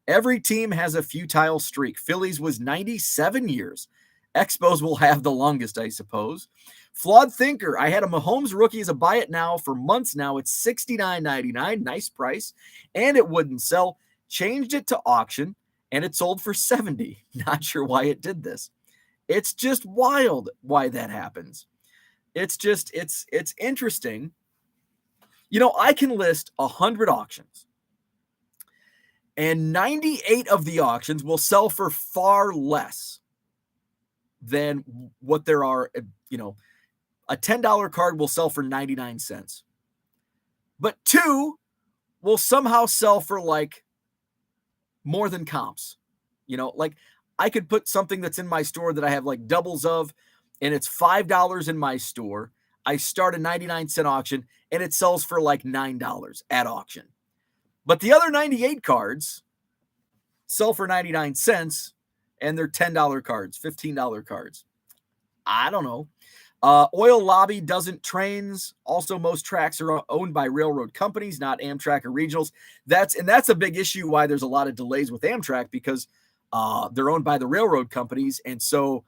Every team has a futile streak. Phillies was 97 years. Expos will have the longest, I suppose. Flawed Thinker, I had a Mahomes rookie as a buy it now for months now. It's $69.99, nice price, and it wouldn't sell. Changed it to auction, and it sold for $70. Not sure why it did this. It's just wild why that happens. It's interesting. You know, I can list 100 auctions, and 98 of the auctions will sell for far less than what there are. You know, a $10 card will sell for 99 cents, but 2 will somehow sell for like more than comps. You know, like I could put something that's in my store that I have like doubles of, and it's $5 in my store. I start a 99-cent auction, and it sells for like $9 at auction. But the other 98 cards sell for 99 cents, and they're $10 cards, $15 cards. I don't know. Oil Lobby doesn't trains. Also, most tracks are owned by railroad companies, not Amtrak or regionals. That's a big issue why there's a lot of delays with Amtrak, because they're owned by the railroad companies. And so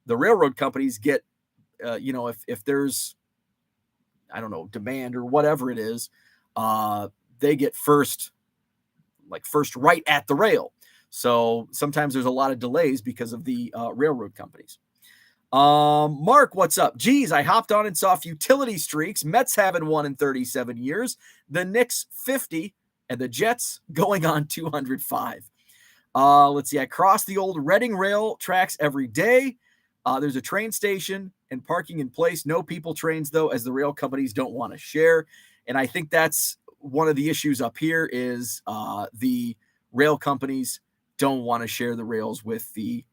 the railroad companies get, if there's, I don't know, demand or whatever it is, they get first right at the rail. So sometimes there's a lot of delays because of the railroad companies. Mark, what's up? Geez, I hopped on and saw futility streaks. Mets haven't won in 37 years. The Knicks 50 and the Jets going on 205. Let's see. I cross the old Reading rail tracks every day. There's a train station and parking in place. No people trains, though, as the rail companies don't want to share. And I think that's one of the issues up here is the rail companies don't want to share the rails with the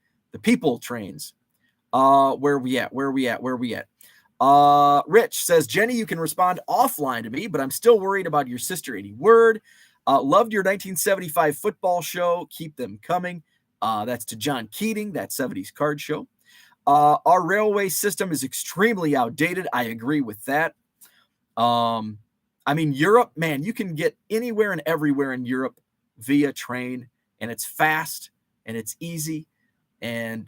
people trains. Where are we at? Rich says, Jenny, you can respond offline to me, but I'm still worried about your sister, Eddie Word. Loved your 1975 football show. Keep them coming. That's to John Keating, that 70s card show. Our railway system is extremely outdated. I agree with that. I mean, Europe, man, you can get anywhere and everywhere in Europe via train, and it's fast and it's easy, and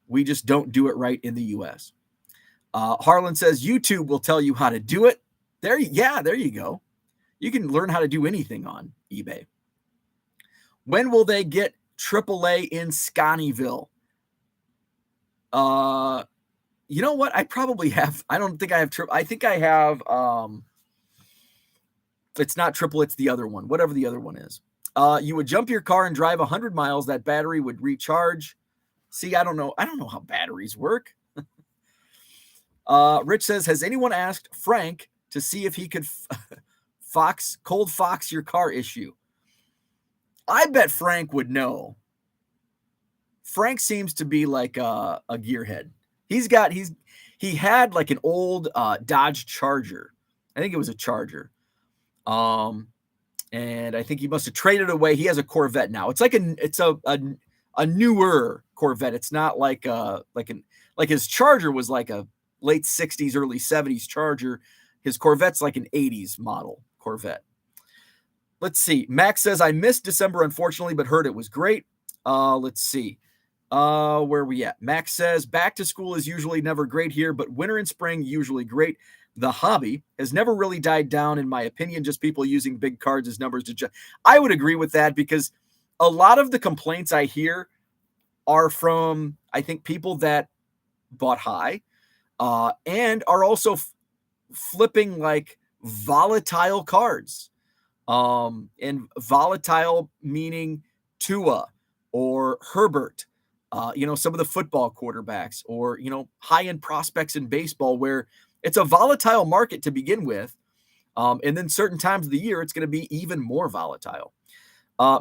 we just don't do it right in the U.S. Harlan says YouTube will tell you how to do it. There you go. You can learn how to do anything on eBay. When will they get AAA in Scottyville? You know what? I probably have. I don't think I have triple. I think I have. It's not triple. It's the other one. Whatever the other one is. You would jump your car and drive 100 miles. That battery would recharge. See, I don't know. I don't know how batteries work. Rich says, has anyone asked Frank to see if he could cold fox your car issue? I bet Frank would know. Frank seems to be like a gearhead. He had like an old Dodge Charger. I think it was a Charger. And I think he must have traded away. He has a Corvette now. It's like a newer Corvette. It's not like his Charger was like a late 60s, early 70s Charger. His Corvette's like an 80s model Corvette. Let's see. Max says, I missed December, unfortunately, but heard it was great. Let's see. Where are we at? Max says, back to school is usually never great here, but winter and spring usually great. The hobby has never really died down, in my opinion, just people using big cards as numbers to judge. I would agree with that, because a lot of the complaints I hear are from, I think, people that bought high and are also flipping like volatile cards. And volatile meaning Tua or Herbert some of the football quarterbacks or, high-end prospects in baseball where it's a volatile market to begin with. And then certain times of the year, it's going to be even more volatile.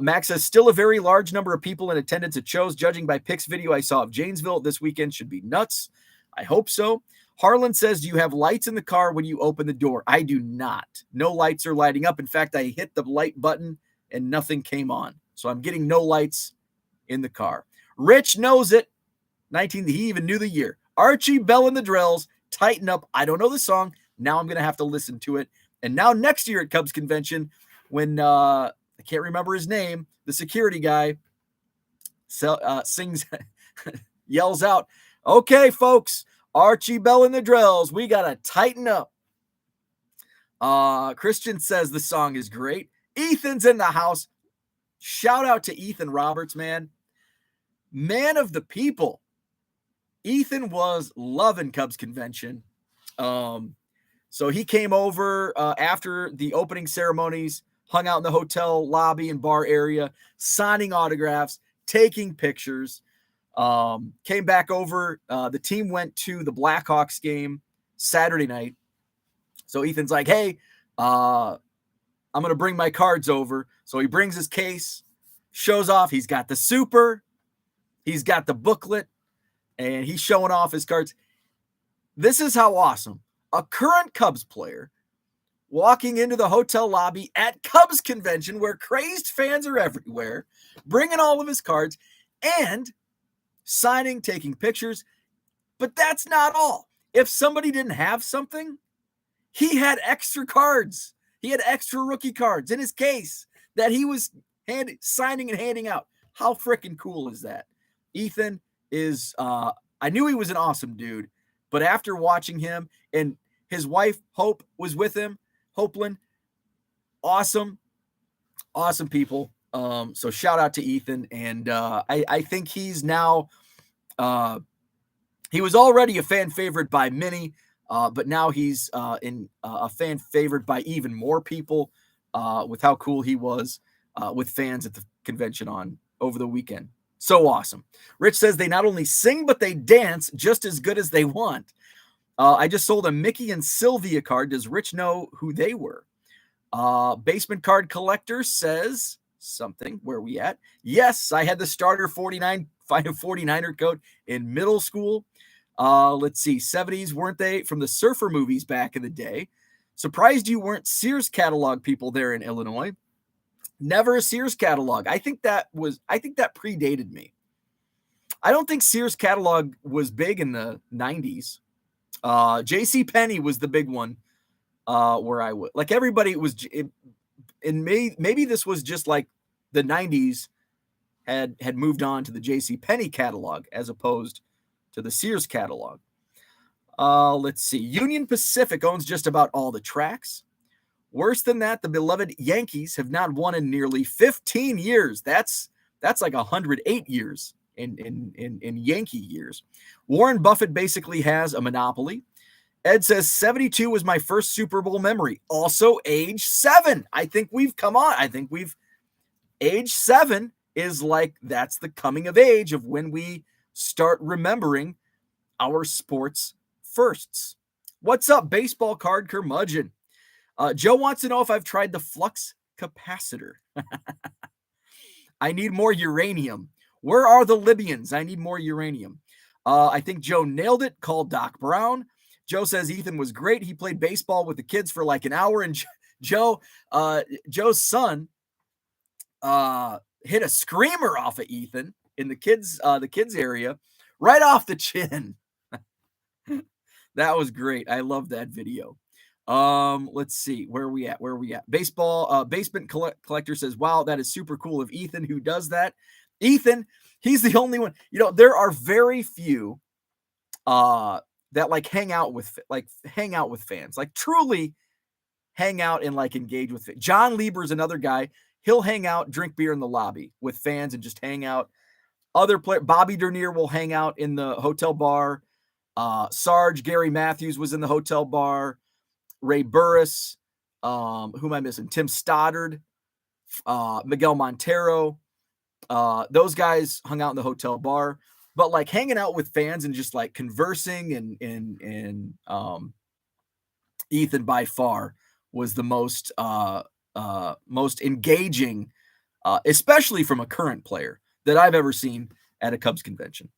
Max says, still a very large number of people in attendance at shows. Judging by Pick's video I saw of Janesville this weekend should be nuts. I hope so. Harlan says, do you have lights in the car when you open the door? I do not. No lights are lighting up. In fact, I hit the light button and nothing came on. So I'm getting no lights in the car. Rich knows it. He even knew the year. Archie Bell and the Drills, Tighten Up. I don't know the song. Now I'm going to have to listen to it. And now next year at Cubs Convention, when I can't remember his name, the security guy sings, yells out, okay, folks, Archie Bell and the Drills, we got to tighten up. Christian says the song is great. Ethan's in the house. Shout out to Ethan Roberts, man. Man of the people. Ethan was loving Cubs Convention. So he came over after the opening ceremonies, hung out in the hotel lobby and bar area, signing autographs, taking pictures. Came back over. The team went to the Blackhawks game Saturday night. So Ethan's like, hey, I'm going to bring my cards over. So he brings his case, shows off. He's got the super. He's got the booklet. And he's showing off his cards. This is how awesome. A current Cubs player walking into the hotel lobby at Cubs Convention where crazed fans are everywhere, bringing all of his cards and signing, taking pictures. But that's not all. If somebody didn't have something, he had extra cards. He had extra rookie cards in his case that he was signing and handing out. How freaking cool is that? Ethan is, I knew he was an awesome dude, but after watching him, and his wife, Hope, was with him, Hopeland, awesome people. So shout out to Ethan. And I think he's now, he was already a fan favorite by many, but now he's a fan favorite by even more people with how cool he was with fans at the convention over the weekend. So awesome. Rich says they not only sing, but they dance just as good as they want. I just sold a Mickey and Sylvia card. Does Rich know who they were? Basement Card Collector says something. Where are we at? Yes, I had the starter 49er coat in middle school. Let's see. 70s, weren't they? From the Surfer movies back in the day. Surprised you weren't Sears catalog people there in Illinois. Never a Sears catalog. I think that predated me. I don't think Sears catalog was big in the 90s. J.C. Penney was the big one where I would. Like everybody and maybe this was just like the 90s had moved on to the J.C. Penney catalog as opposed to the Sears catalog. Let's see. Union Pacific owns just about all the tracks. Worse than that, the beloved Yankees have not won in nearly 15 years. That's like 108 years in Yankee years. Warren Buffett basically has a monopoly. Ed says 72 was my first Super Bowl memory. Also age 7. I think age 7 is like, that's the coming of age of when we start remembering our sports firsts. What's up, baseball card curmudgeon? Joe wants to know if I've tried the flux capacitor. I need more uranium. Where are the Libyans? I need more uranium. I think Joe nailed it. Called Doc Brown. Joe says Ethan was great. He played baseball with the kids for like an hour. And Joe's son hit a screamer off of Ethan in the kids area, right off the chin. That was great. I love that video. Let's see. Where are we at? Baseball, Basement Collector says, wow, that is super cool of Ethan who does that. Ethan, he's the only one. There are very few that like hang out with fans, like truly hang out and like engage with fans. John Lieber is another guy. He'll hang out, drink beer in the lobby with fans and just hang out. Other player, Bobby Dernier will hang out in the hotel bar. Sarge, Gary Matthews was in the hotel bar. Ray Burris, who am I missing? Tim Stoddard, Miguel Montero. Those guys hung out in the hotel bar. but like hanging out with fans and just like conversing and Ethan by far was the most engaging, especially from a current player that I've ever seen at a Cubs convention.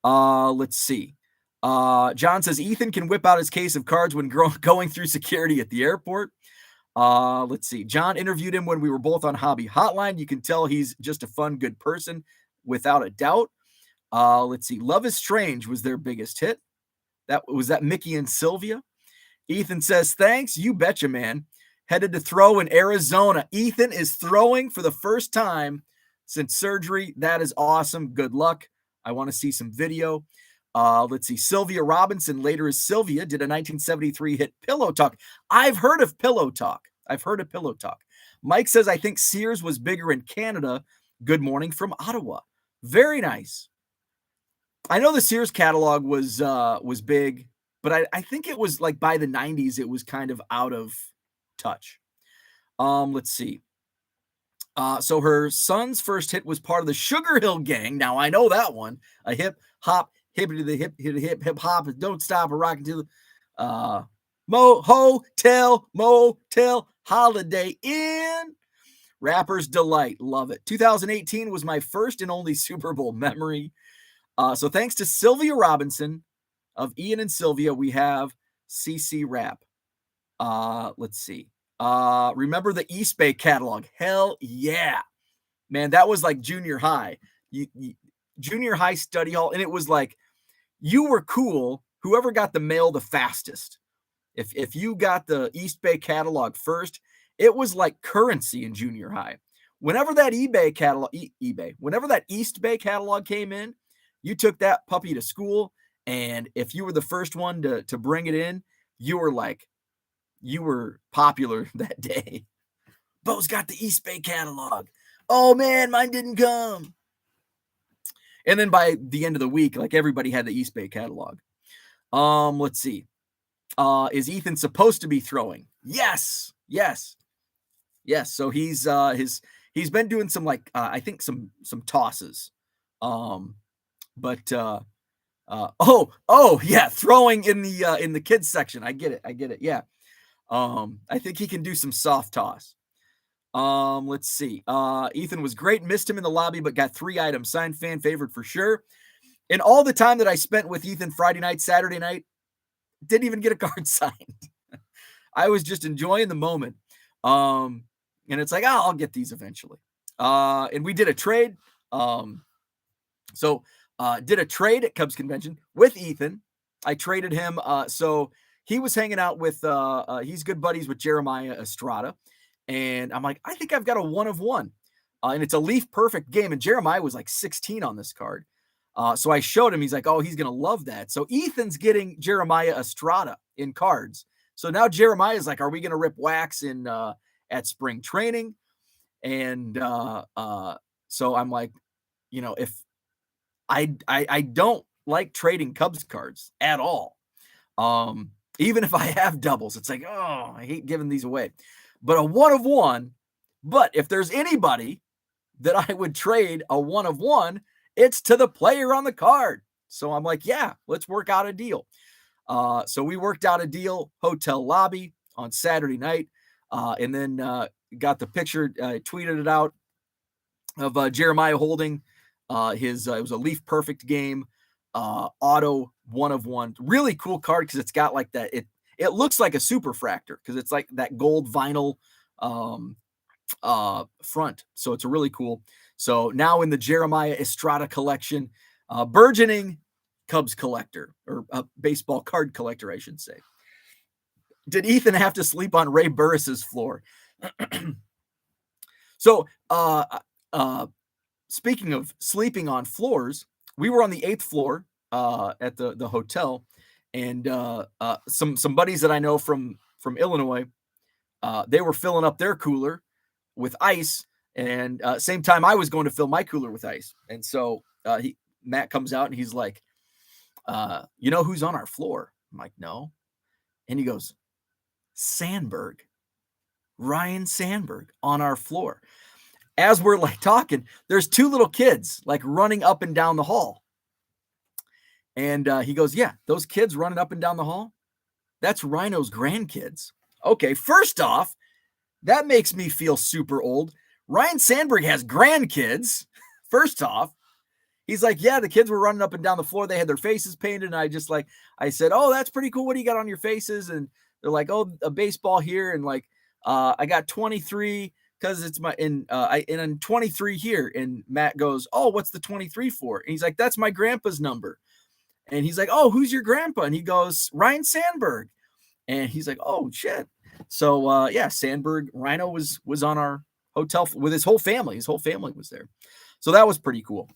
Let's see. John says Ethan can whip out his case of cards when going through security at the airport. Let's see. John interviewed him when we were both on Hobby Hotline. You can tell he's just a fun, good person, without a doubt. Let's see. Love is Strange was their biggest hit. That Mickey and Sylvia. Ethan says, thanks. You betcha, man. Headed to throw in Arizona. Ethan is throwing for the first time since surgery. That is awesome. Good luck. I want to see some video. Let's see. Sylvia Robinson, later as Sylvia, did a 1973 hit Pillow Talk. I've heard of Pillow Talk. Mike says, I think Sears was bigger in Canada. Good morning from Ottawa. Very nice. I know the Sears catalog was big, but I think it was like by the 90s, it was kind of out of touch. Let's see. So her son's first hit was part of the Sugar Hill Gang. Now I know that one. A hip hop, hippity the hip hop, don't stop a rockin' to the motel, Holiday Inn. Rapper's Delight. Love it. 2018 was my first and only Super Bowl memory. So thanks to Sylvia Robinson of Ian and Sylvia, we have CC Rap. Let's see. Remember the East Bay catalog? Hell yeah, man. That was like junior high, junior high study hall. And it was like, you were cool. Whoever got the mail the fastest. If you got the East Bay catalog first, it was like currency in junior high. Whenever that whenever that East Bay catalog came in, you took that puppy to school. And if you were the first one to bring it in, you were popular that day. Bo's got the East Bay catalog. Oh man, mine didn't come. And then by the end of the week, like everybody had the East Bay catalog. Let's see. Is Ethan supposed to be throwing? Yes. So he's been doing some like I think some tosses. Yeah, throwing in the kids section. I get it. Yeah. I think he can do some soft toss. Let's see. Ethan was great. Missed him in the lobby, but got 3 items signed. Fan favorite for sure. And all the time that I spent with Ethan Friday night, Saturday night, didn't even get a card signed. I was just enjoying the moment. And it's like, I'll get these eventually. And we did a trade. Did a trade at Cubs convention with Ethan. I traded him. So he was hanging out with, he's good buddies with Jeremiah Estrada. And I'm like, I think I've got a 1 of 1. And it's a Leaf Perfect game. And Jeremiah was like 16 on this card. So I showed him, he's like, oh, he's going to love that. So Ethan's getting Jeremiah Estrada in cards. So now Jeremiah's like, are we going to rip wax at spring training? And so I'm like, if I don't like trading Cubs cards at all. Even if I have doubles, it's like, oh, I hate giving these away. But a 1 of 1. But if there's anybody that I would trade a 1 of 1, it's to the player on the card. So I'm like, yeah, let's work out a deal. So we worked out a deal, hotel lobby on Saturday night, and then got the picture, tweeted it out of Jeremiah holding it was a Leaf Perfect game, auto 1 of 1. Really cool card because it's got like that. It looks like a superfractor because it's like that gold vinyl front. So it's a really cool. So now in the Jeremiah Estrada collection, burgeoning Cubs collector or baseball card collector, I should say. Did Ethan have to sleep on Ray Burris's floor? So, speaking of sleeping on floors, we were on the 8th floor at the hotel, and some buddies that I know from Illinois, they were filling up their cooler with ice, and same time I was going to fill my cooler with ice. And so Matt comes out and he's like, you know who's on our floor? I'm like, no. And he goes, Sandberg, Ryan Sandberg on our floor. As we're like talking, there's 2 little kids like running up and down the hall. And he goes, yeah, those kids running up and down the hall, that's Rhino's grandkids. Okay, first off, that makes me feel super old. Ryan Sandberg has grandkids. First off, he's like, yeah, the kids were running up and down the floor. They had their faces painted. And I said, oh, that's pretty cool. What do you got on your faces? And they're like, oh, a baseball here. And like, I got 23 because it's my, and I'm 23 here. And Matt goes, oh, what's the 23 for? And he's like, that's my grandpa's number. And he's like, oh, who's your grandpa? And he goes, Ryan Sandberg. And he's like, oh, shit. So, yeah, Sandberg, Rhino was on our hotel with his whole family. His whole family was there. So that was pretty cool.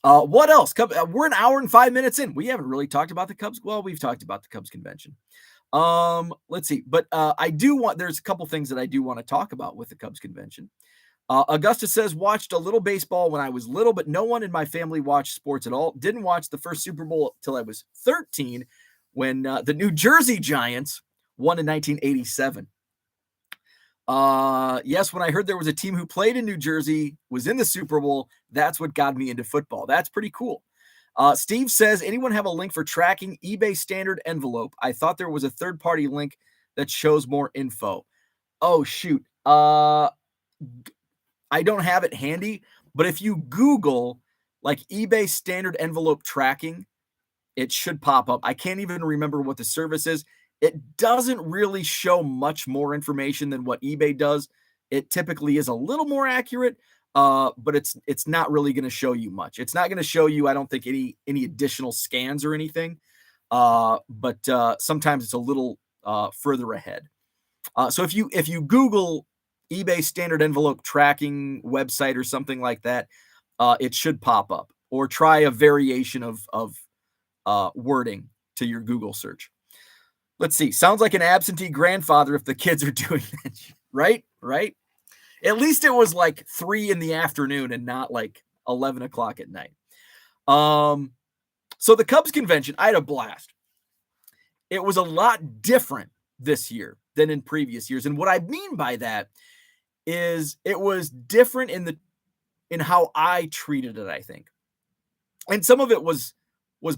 What else? We're an hour and 5 minutes in. We haven't really talked about the Cubs. Well, we've talked about the Cubs convention. Let's see. But there's a couple things that I do want to talk about with the Cubs convention. Augustus says, watched a little baseball when I was little, but no one in my family watched sports at all. Didn't watch the first Super Bowl till I was 13 when the New Jersey Giants won in 1987. Yes, when I heard there was a team who played in New Jersey, was in the Super Bowl, that's what got me into football. That's pretty cool. Steve says, anyone have a link for tracking eBay standard envelope? I thought there was a third-party link that shows more info. Oh, shoot. I don't have it handy, but if you Google like eBay standard envelope tracking, it should pop up. I can't even remember what the service is. It doesn't really show much more information than what eBay does. It typically is a little more accurate, but it's not really going to show you much. It's not going to show you, I don't think, any additional scans or anything. But sometimes it's a little further ahead. So if you Google eBay standard envelope tracking website or something like that, it should pop up. Or try a variation of wording to your Google search. Let's see. Sounds like an absentee grandfather if the kids are doing that. Right? At least it was like 3 PM and not like 11 o'clock at night. So the Cubs convention, I had a blast. It was a lot different this year than in previous years. And what I mean by that is it was different in how I treated it, I think. And some of it was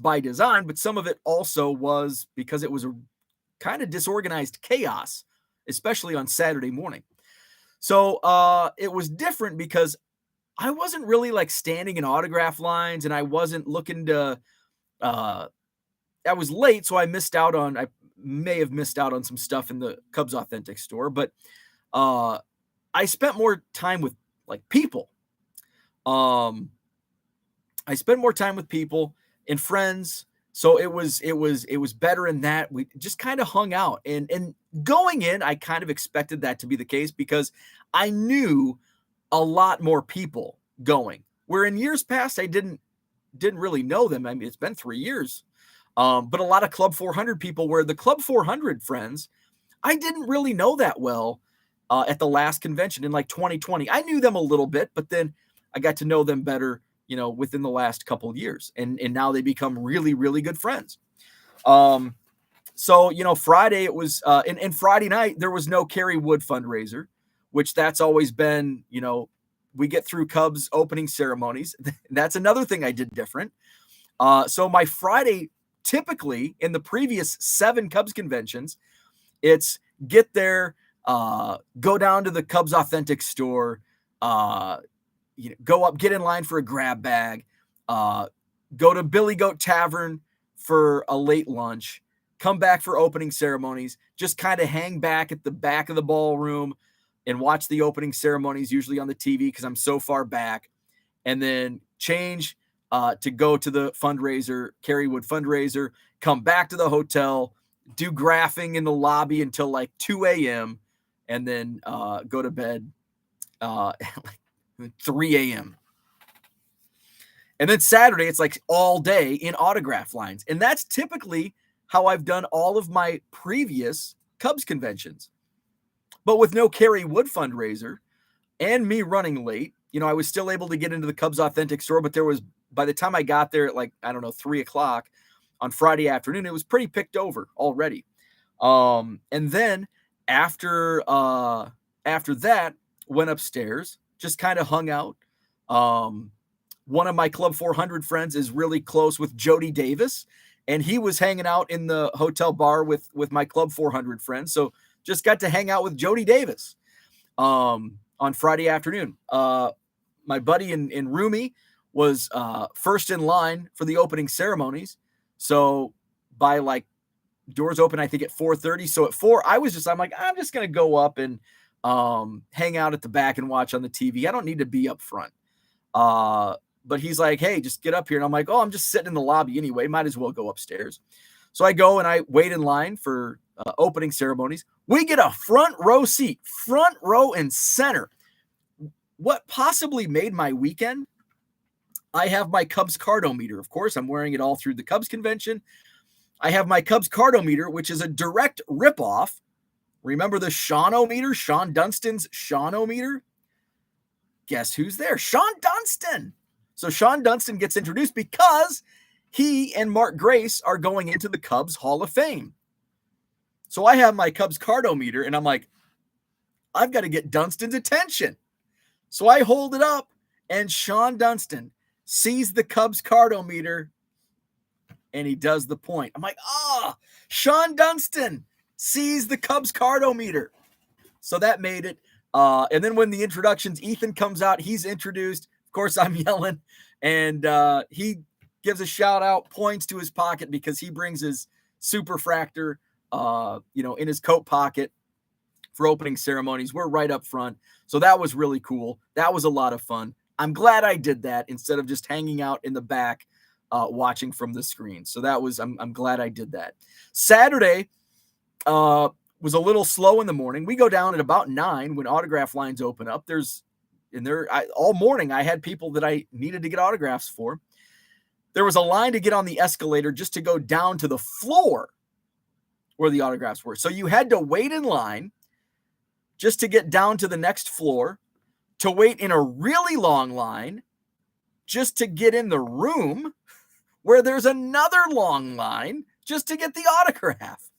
by design, but some of it also was because it was a kind of disorganized chaos, especially on Saturday morning. So it was different because I wasn't really like standing in autograph lines, and I wasn't looking to I was late, so I may have missed out on some stuff in the Cubs Authentic store, but I spent more time with like people. I spent more time with people and friends. So it was better in that we just kind of hung out, and going in, I kind of expected that to be the case because I knew a lot more people going, where in years past, I didn't really know them. I mean, it's been 3 years, but a lot of Club 400 people, where the Club 400 friends, I didn't really know that well at the last convention in like 2020. I knew them a little bit, but then I got to know them better, within the last couple of years. And now they become really, really good friends. So, Friday it was, and Friday night, there was no Kerry Wood fundraiser, which that's always been, we get through Cubs opening ceremonies. That's another thing I did different. So my Friday, typically in the previous 7 Cubs conventions, it's get there, go down to the Cubs Authentic store, go up, get in line for a grab bag, go to Billy Goat Tavern for a late lunch, come back for opening ceremonies, just kind of hang back at the back of the ballroom and watch the opening ceremonies, usually on the TV because I'm so far back, and then change to go to the fundraiser, Kerry Wood fundraiser, come back to the hotel, do graphing in the lobby until like 2 a.m., and then go to bed at like 3 a.m. And then Saturday, it's like all day in autograph lines. And that's typically how I've done all of my previous Cubs conventions. But with no Kerry Wood fundraiser and me running late, I was still able to get into the Cubs Authentic store, but by the time I got there at like, 3 o'clock on Friday afternoon, it was pretty picked over already. And then after that, went upstairs, just kind of hung out, one of my Club 400 friends is really close with Jody Davis, and he was hanging out in the hotel bar with my Club 400 friends. So just got to hang out with Jody Davis on Friday afternoon. My buddy in Rumi was first in line for the opening ceremonies. So by like doors open, I think at 4:30. So at 4, I'm like, I'm just going to go up and hang out at the back and watch on the TV. I don't need to be up front. But he's like, hey, just get up here. And I'm like, oh, I'm just sitting in the lobby anyway. Might as well go upstairs. So I go and I wait in line for opening ceremonies. We get a front row seat, front row and center. What possibly made my weekend? I have my Cubs cardometer. Of course, I'm wearing it all through the Cubs convention. I have my Cubs cardometer, which is a direct ripoff. Remember the Sean-o-meter, Sean Dunstan's Sean-o-meter? Guess who's there? Sean Dunstan. So Sean Dunstan gets introduced because he and Mark Grace are going into the Cubs Hall of Fame. So I have my Cubs cardometer, and I'm like, I've got to get Dunstan's attention. So I hold it up, and Sean Dunstan sees the Cubs cardometer, and he does the point. I'm like, Sean Dunstan sees the Cubs cardometer. So that made it. And then when the introductions, Ethan comes out, he's introduced. Of course, I'm yelling, and he gives a shout out, points to his pocket because he brings his superfractor, in his coat pocket for opening ceremonies. We're right up front. So that was really cool. That was a lot of fun. I'm glad I did that instead of just hanging out in the back, watching from the screen. So I'm glad I did that. Saturday, was a little slow in the morning. We go down at about 9 when autograph lines open up. All morning I had people that I needed to get autographs for. There was a line to get on the escalator just to go down to the floor where the autographs were. So you had to wait in line just to get down to the next floor, to wait in a really long line just to get in the room where there's another long line just to get the autograph.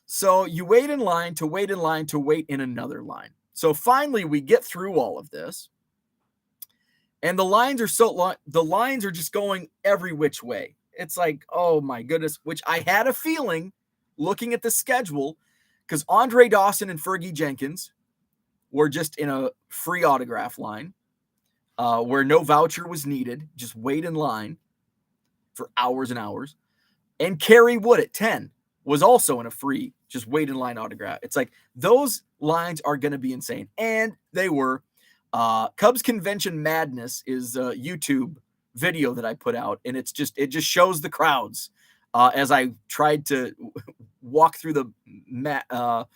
So you wait in line to wait in line to wait in another line. So finally we get through all of this, and the lines are so long. The lines are just going every which way. It's like, oh my goodness, which I had a feeling looking at the schedule, because Andre Dawson and Fergie Jenkins were just in a free autograph line where no voucher was needed. Just wait in line for hours and hours. And Kerry Wood at 10 was also in a free, just wait in line autograph. It's like those lines are going to be insane. And they were. Cubs Convention Madness is a YouTube video that I put out, and it just shows the crowds as I tried to walk through the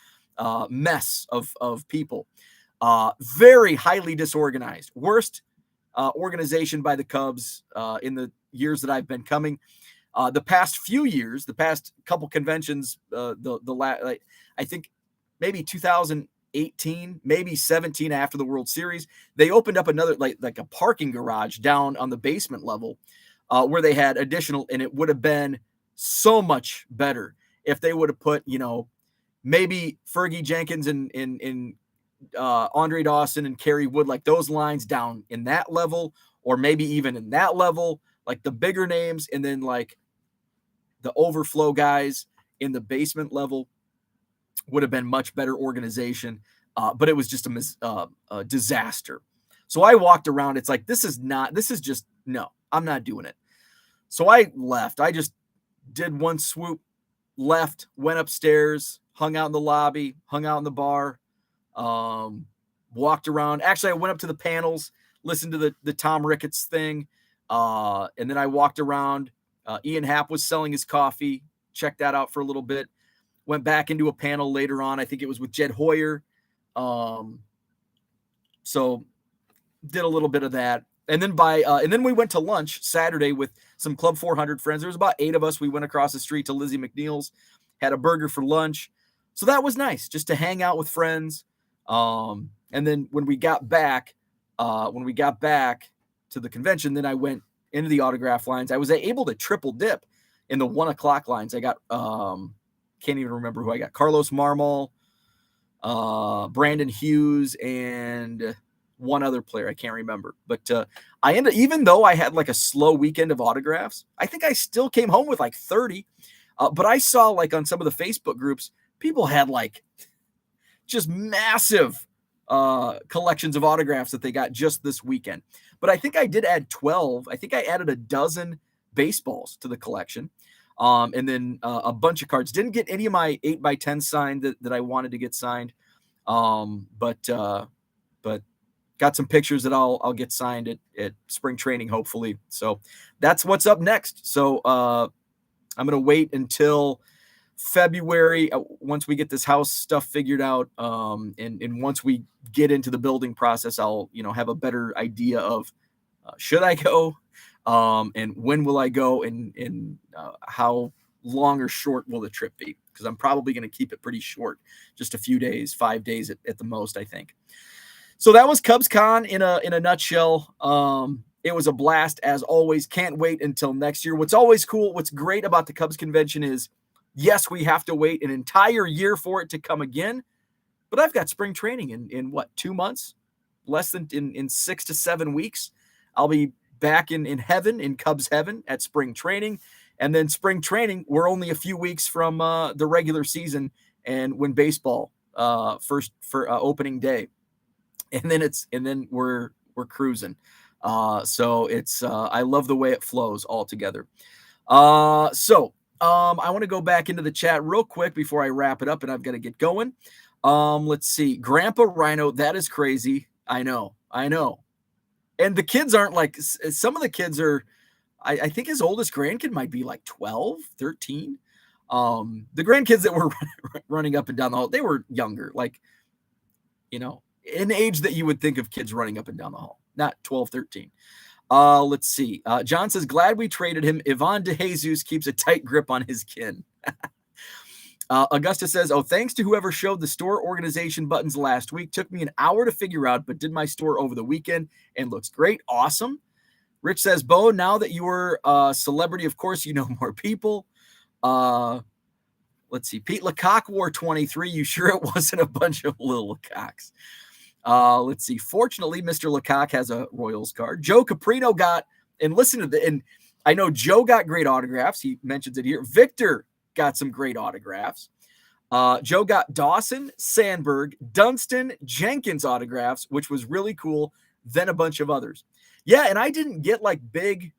mess of people. Very highly disorganized. Worst organization by the Cubs in the years that I've been coming. The past few years, the past couple conventions, I think maybe 2018, maybe 17 after the World Series, they opened up another like a parking garage down on the basement level where they had additional, and it would have been so much better if they would have put, maybe Fergie Jenkins and Andre Dawson and Kerry Wood, like those lines down in that level, or maybe even in that level, like the bigger names, and then like the overflow guys in the basement level would have been much better organization. But it was just a disaster. So I walked around. It's like, no, I'm not doing it. So I left. I just did one swoop, left, went upstairs, hung out in the lobby, hung out in the bar, walked around. Actually, I went up to the panels, listened to the Tom Ricketts thing. And then I walked around. Ian Happ was selling his coffee. Checked that out for a little bit. Went back into a panel later on. I think it was with Jed Hoyer. So did a little bit of that. And then we went to lunch Saturday with some Club 400 friends. There was about 8 of us. We went across the street to Lizzie McNeil's, had a burger for lunch. So that was nice, just to hang out with friends. And then when we got back to the convention, then I went into the autograph lines. I was able to triple dip in the 1 o'clock lines. I got, can't even remember who I got. Carlos Marmol, Brandon Hughes, and one other player. I can't remember. But even though I had like a slow weekend of autographs, I think I still came home with like 30. But I saw like on some of the Facebook groups, people had like just massive collections of autographs that they got just this weekend. But I think I did add 12. I think I added a dozen baseballs to the collection. And then a bunch of cards. Didn't get any of my 8x10 signed that I wanted to get signed. But got some pictures that I'll get signed at spring training, hopefully. So that's what's up next. So I'm going to wait until February once we get this house stuff figured out. And once we get into the building process, I'll, have a better idea of should I go? And when will I go, and how long or short will the trip be? Because I'm probably going to keep it pretty short, just a few days, 5 days at the most, I think. So that was CubsCon in a nutshell. It was a blast as always. Can't wait until next year. What's always cool, what's great about the Cubs convention is, yes, we have to wait an entire year for it to come again, but I've got spring training in what, 2 months? Less than in 6 to 7 weeks. I'll be back in heaven, in Cubs heaven at spring training. And then spring training, we're only a few weeks from the regular season and when baseball first for opening day. And then we're cruising. So it's I love the way it flows all together. I want to go back into the chat real quick before I wrap it up, and I've got to get going. Let's see. Grandpa Rhino, that is crazy. I know. And the kids aren't like, some of the kids are, I think his oldest grandkid might be like 12, 13. The grandkids that were running up and down the hall, they were younger, like, in age that you would think of kids running up and down the hall, not 12, 13. Let's see. John says, glad we traded him. Ivan DeJesus keeps a tight grip on his kin. Augusta says, thanks to whoever showed the store organization buttons last week. Took me an hour to figure out, but did my store over the weekend and looks great. Awesome. Rich says, Bo, now that you were a celebrity, of course, you know more people. Let's see. Pete Lecoq wore 23. You sure it wasn't a bunch of little Lecoqs? Let's see. Fortunately, Mr. Lecoq has a Royals card. Joe Caprino got, and listen to the, and I know Joe got great autographs. He mentions it here. Victor got some great autographs. Joe got Dawson, Sandberg, Dunston, Jenkins autographs, which was really cool. Then a bunch of others. Yeah, and I didn't get like big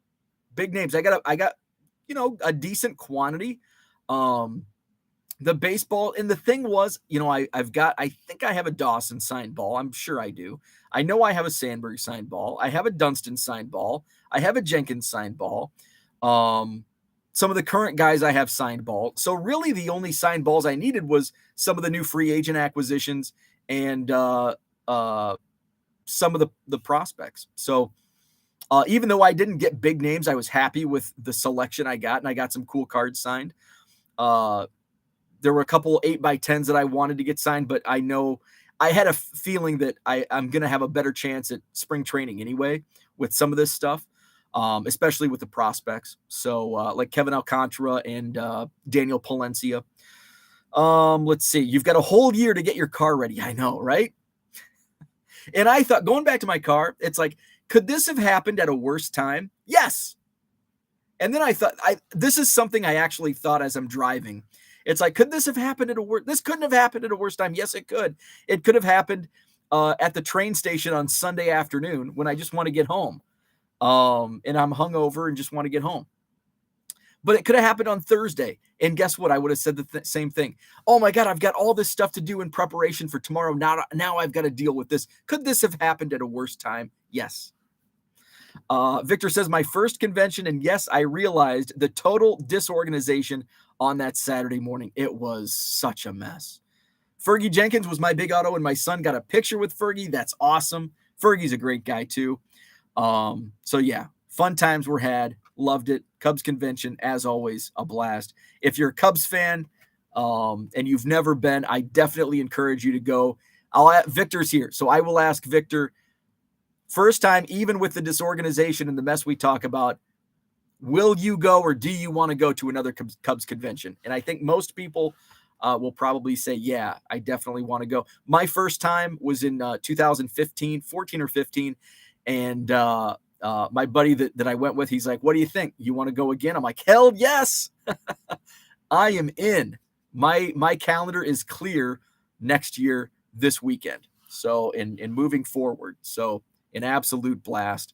names. I got a decent quantity. The baseball, and the thing was, I think I have a Dawson signed ball. I'm sure I do. I know I have a Sandberg signed ball. I have a Dunston signed ball. I have a Jenkins signed ball. Some of the current guys I have signed ball. So really the only signed balls I needed was some of the new free agent acquisitions and some of the prospects. So even though I didn't get big names, I was happy with the selection I got, and I got some cool cards signed. There were a couple 8x10s that I wanted to get signed, but I know I had a feeling that I'm going to have a better chance at spring training anyway with some of this stuff, especially with the prospects. So like Kevin Alcantara and Daniel Palencia. Let's see. You've got a whole year to get your car ready. I know, right? And I thought, going back to my car, it's like, could this have happened at a worse time? Yes. And then I thought, this is something I actually thought as I'm driving. It's like, could this have happened at a worse? This couldn't have happened at a worse time. Yes, it could. It could have happened at the train station on Sunday afternoon when I just want to get home, and I'm hungover and just want to get home. But it could have happened on Thursday, and guess what? I would have said the same thing. Oh my God, I've got all this stuff to do in preparation for tomorrow. Now I've got to deal with this. Could this have happened at a worse time? Yes. Victor says, my first convention, and yes, I realized the total disorganization on that Saturday morning. It was such a mess. Fergie Jenkins was my big auto, and my son got a picture with Fergie. That's awesome. Fergie's a great guy too. So yeah, fun times were had. Loved it. Cubs convention, as always, a blast. If you're a Cubs fan and you've never been, I definitely encourage you to go. Victor's here, so I will ask Victor. First time, even with the disorganization and the mess we talk about, will you go or do you want to go to another Cubs convention? And I think most people will probably say, yeah, I definitely want to go. My first time was in 2015, 14 or 15. And my buddy that I went with, he's like, what do you think? You want to go again? I'm like, hell yes. I am in. My calendar is clear next year this weekend. So in moving forward. So an absolute blast.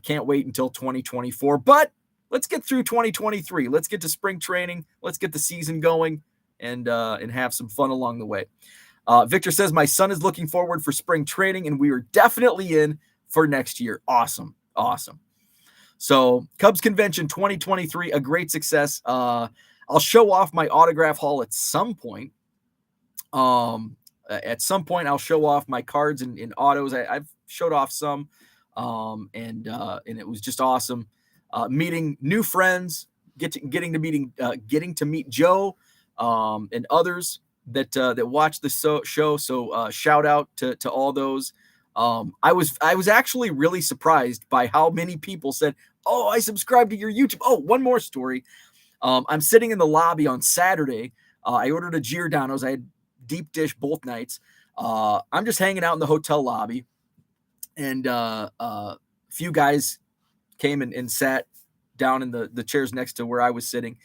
Can't wait until 2024. But let's get through 2023. Let's get to spring training. Let's get the season going and have some fun along the way. Victor says, my son is looking forward for spring training, and we are definitely in for next year. Awesome. So Cubs Convention 2023, a great success. I'll show off my autograph haul at some point. At some point, I'll show off my cards in autos. I've showed off some, and it was just awesome. Meeting new friends, getting to meet Joe, and others that watch the show. So shout out to all those. I was actually really surprised by how many people said, "Oh, I subscribe to your YouTube." Oh, one more story. I'm sitting in the lobby on Saturday. I ordered a Giordano's. I had deep dish both nights. I'm just hanging out in the hotel lobby, and a few guys came and sat down in the chairs next to where I was sitting.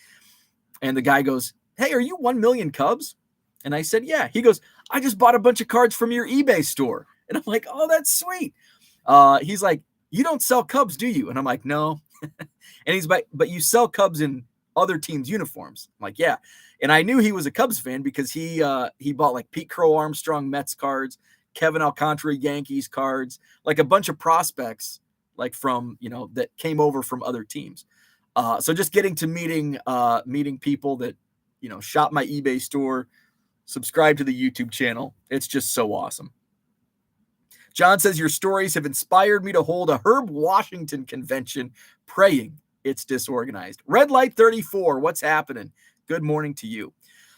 And the guy goes, "Hey, are you 1 million Cubs?" And I said, "Yeah." He goes, "I just bought a bunch of cards from your eBay store." And I'm like, "Oh, that's sweet." He's like, "You don't sell Cubs, do you?" And I'm like, "No." And he's like, "But you sell Cubs in other teams' uniforms." I'm like, "Yeah." And I knew he was a Cubs fan because he bought like Pete Crow Armstrong Mets cards, Kevin Alcantara Yankees cards, like a bunch of prospects like from, that came over from other teams. So just getting to meeting people that, shop my eBay store, subscribe to the YouTube channel. It's just so awesome. John says, your stories have inspired me to hold a Herb Washington convention, praying it's disorganized. Red Light 34, what's happening? Good morning to you.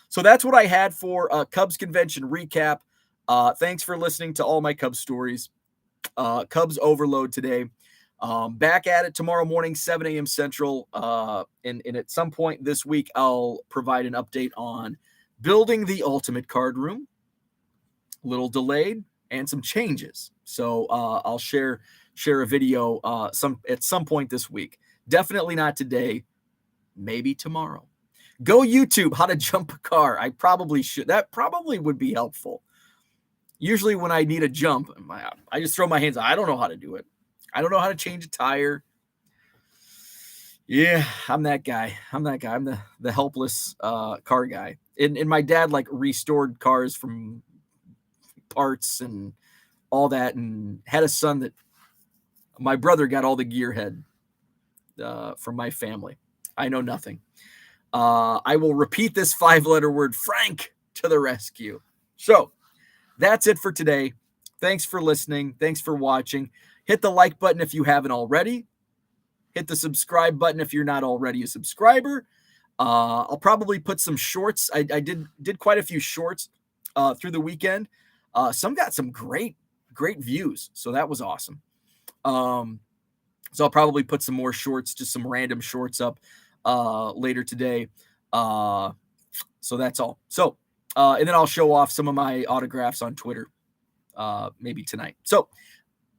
So that's what I had for Cubs convention recap. Thanks for listening to all my Cubs stories. Cubs overload today. Back at it tomorrow morning, 7 a.m. Central. And at some point this week, I'll provide an update on building the ultimate card room. A little delayed and some changes. So I'll share a video at some point this week. Definitely not today. Maybe tomorrow. Go YouTube how to jump a car. I probably should. That probably would be helpful. Usually when I need a jump, I just throw my hands up. I don't know how to do it. I don't know how to change a tire. Yeah, I'm that guy. I'm the helpless car guy. And my dad like restored cars from parts and all that, and had a son that my brother got all the gearhead from my family. I know nothing. I will repeat this 5-letter word, Frank, to the rescue. So that's it for today. Thanks for listening. Thanks for watching. Hit the like button if you haven't already. Hit the subscribe button if you're not already a subscriber. I'll probably put some shorts. I did quite a few shorts through the weekend. Some got some great views, so that was awesome. So I'll probably put some more shorts, just some random shorts up later today. So that's all. So and then I'll show off some of my autographs on Twitter maybe tonight. So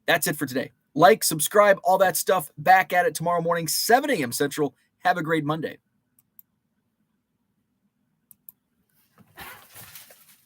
that's it for today. Like, subscribe, all that stuff. Back at it tomorrow morning, 7 a.m. Central. Have a great Monday.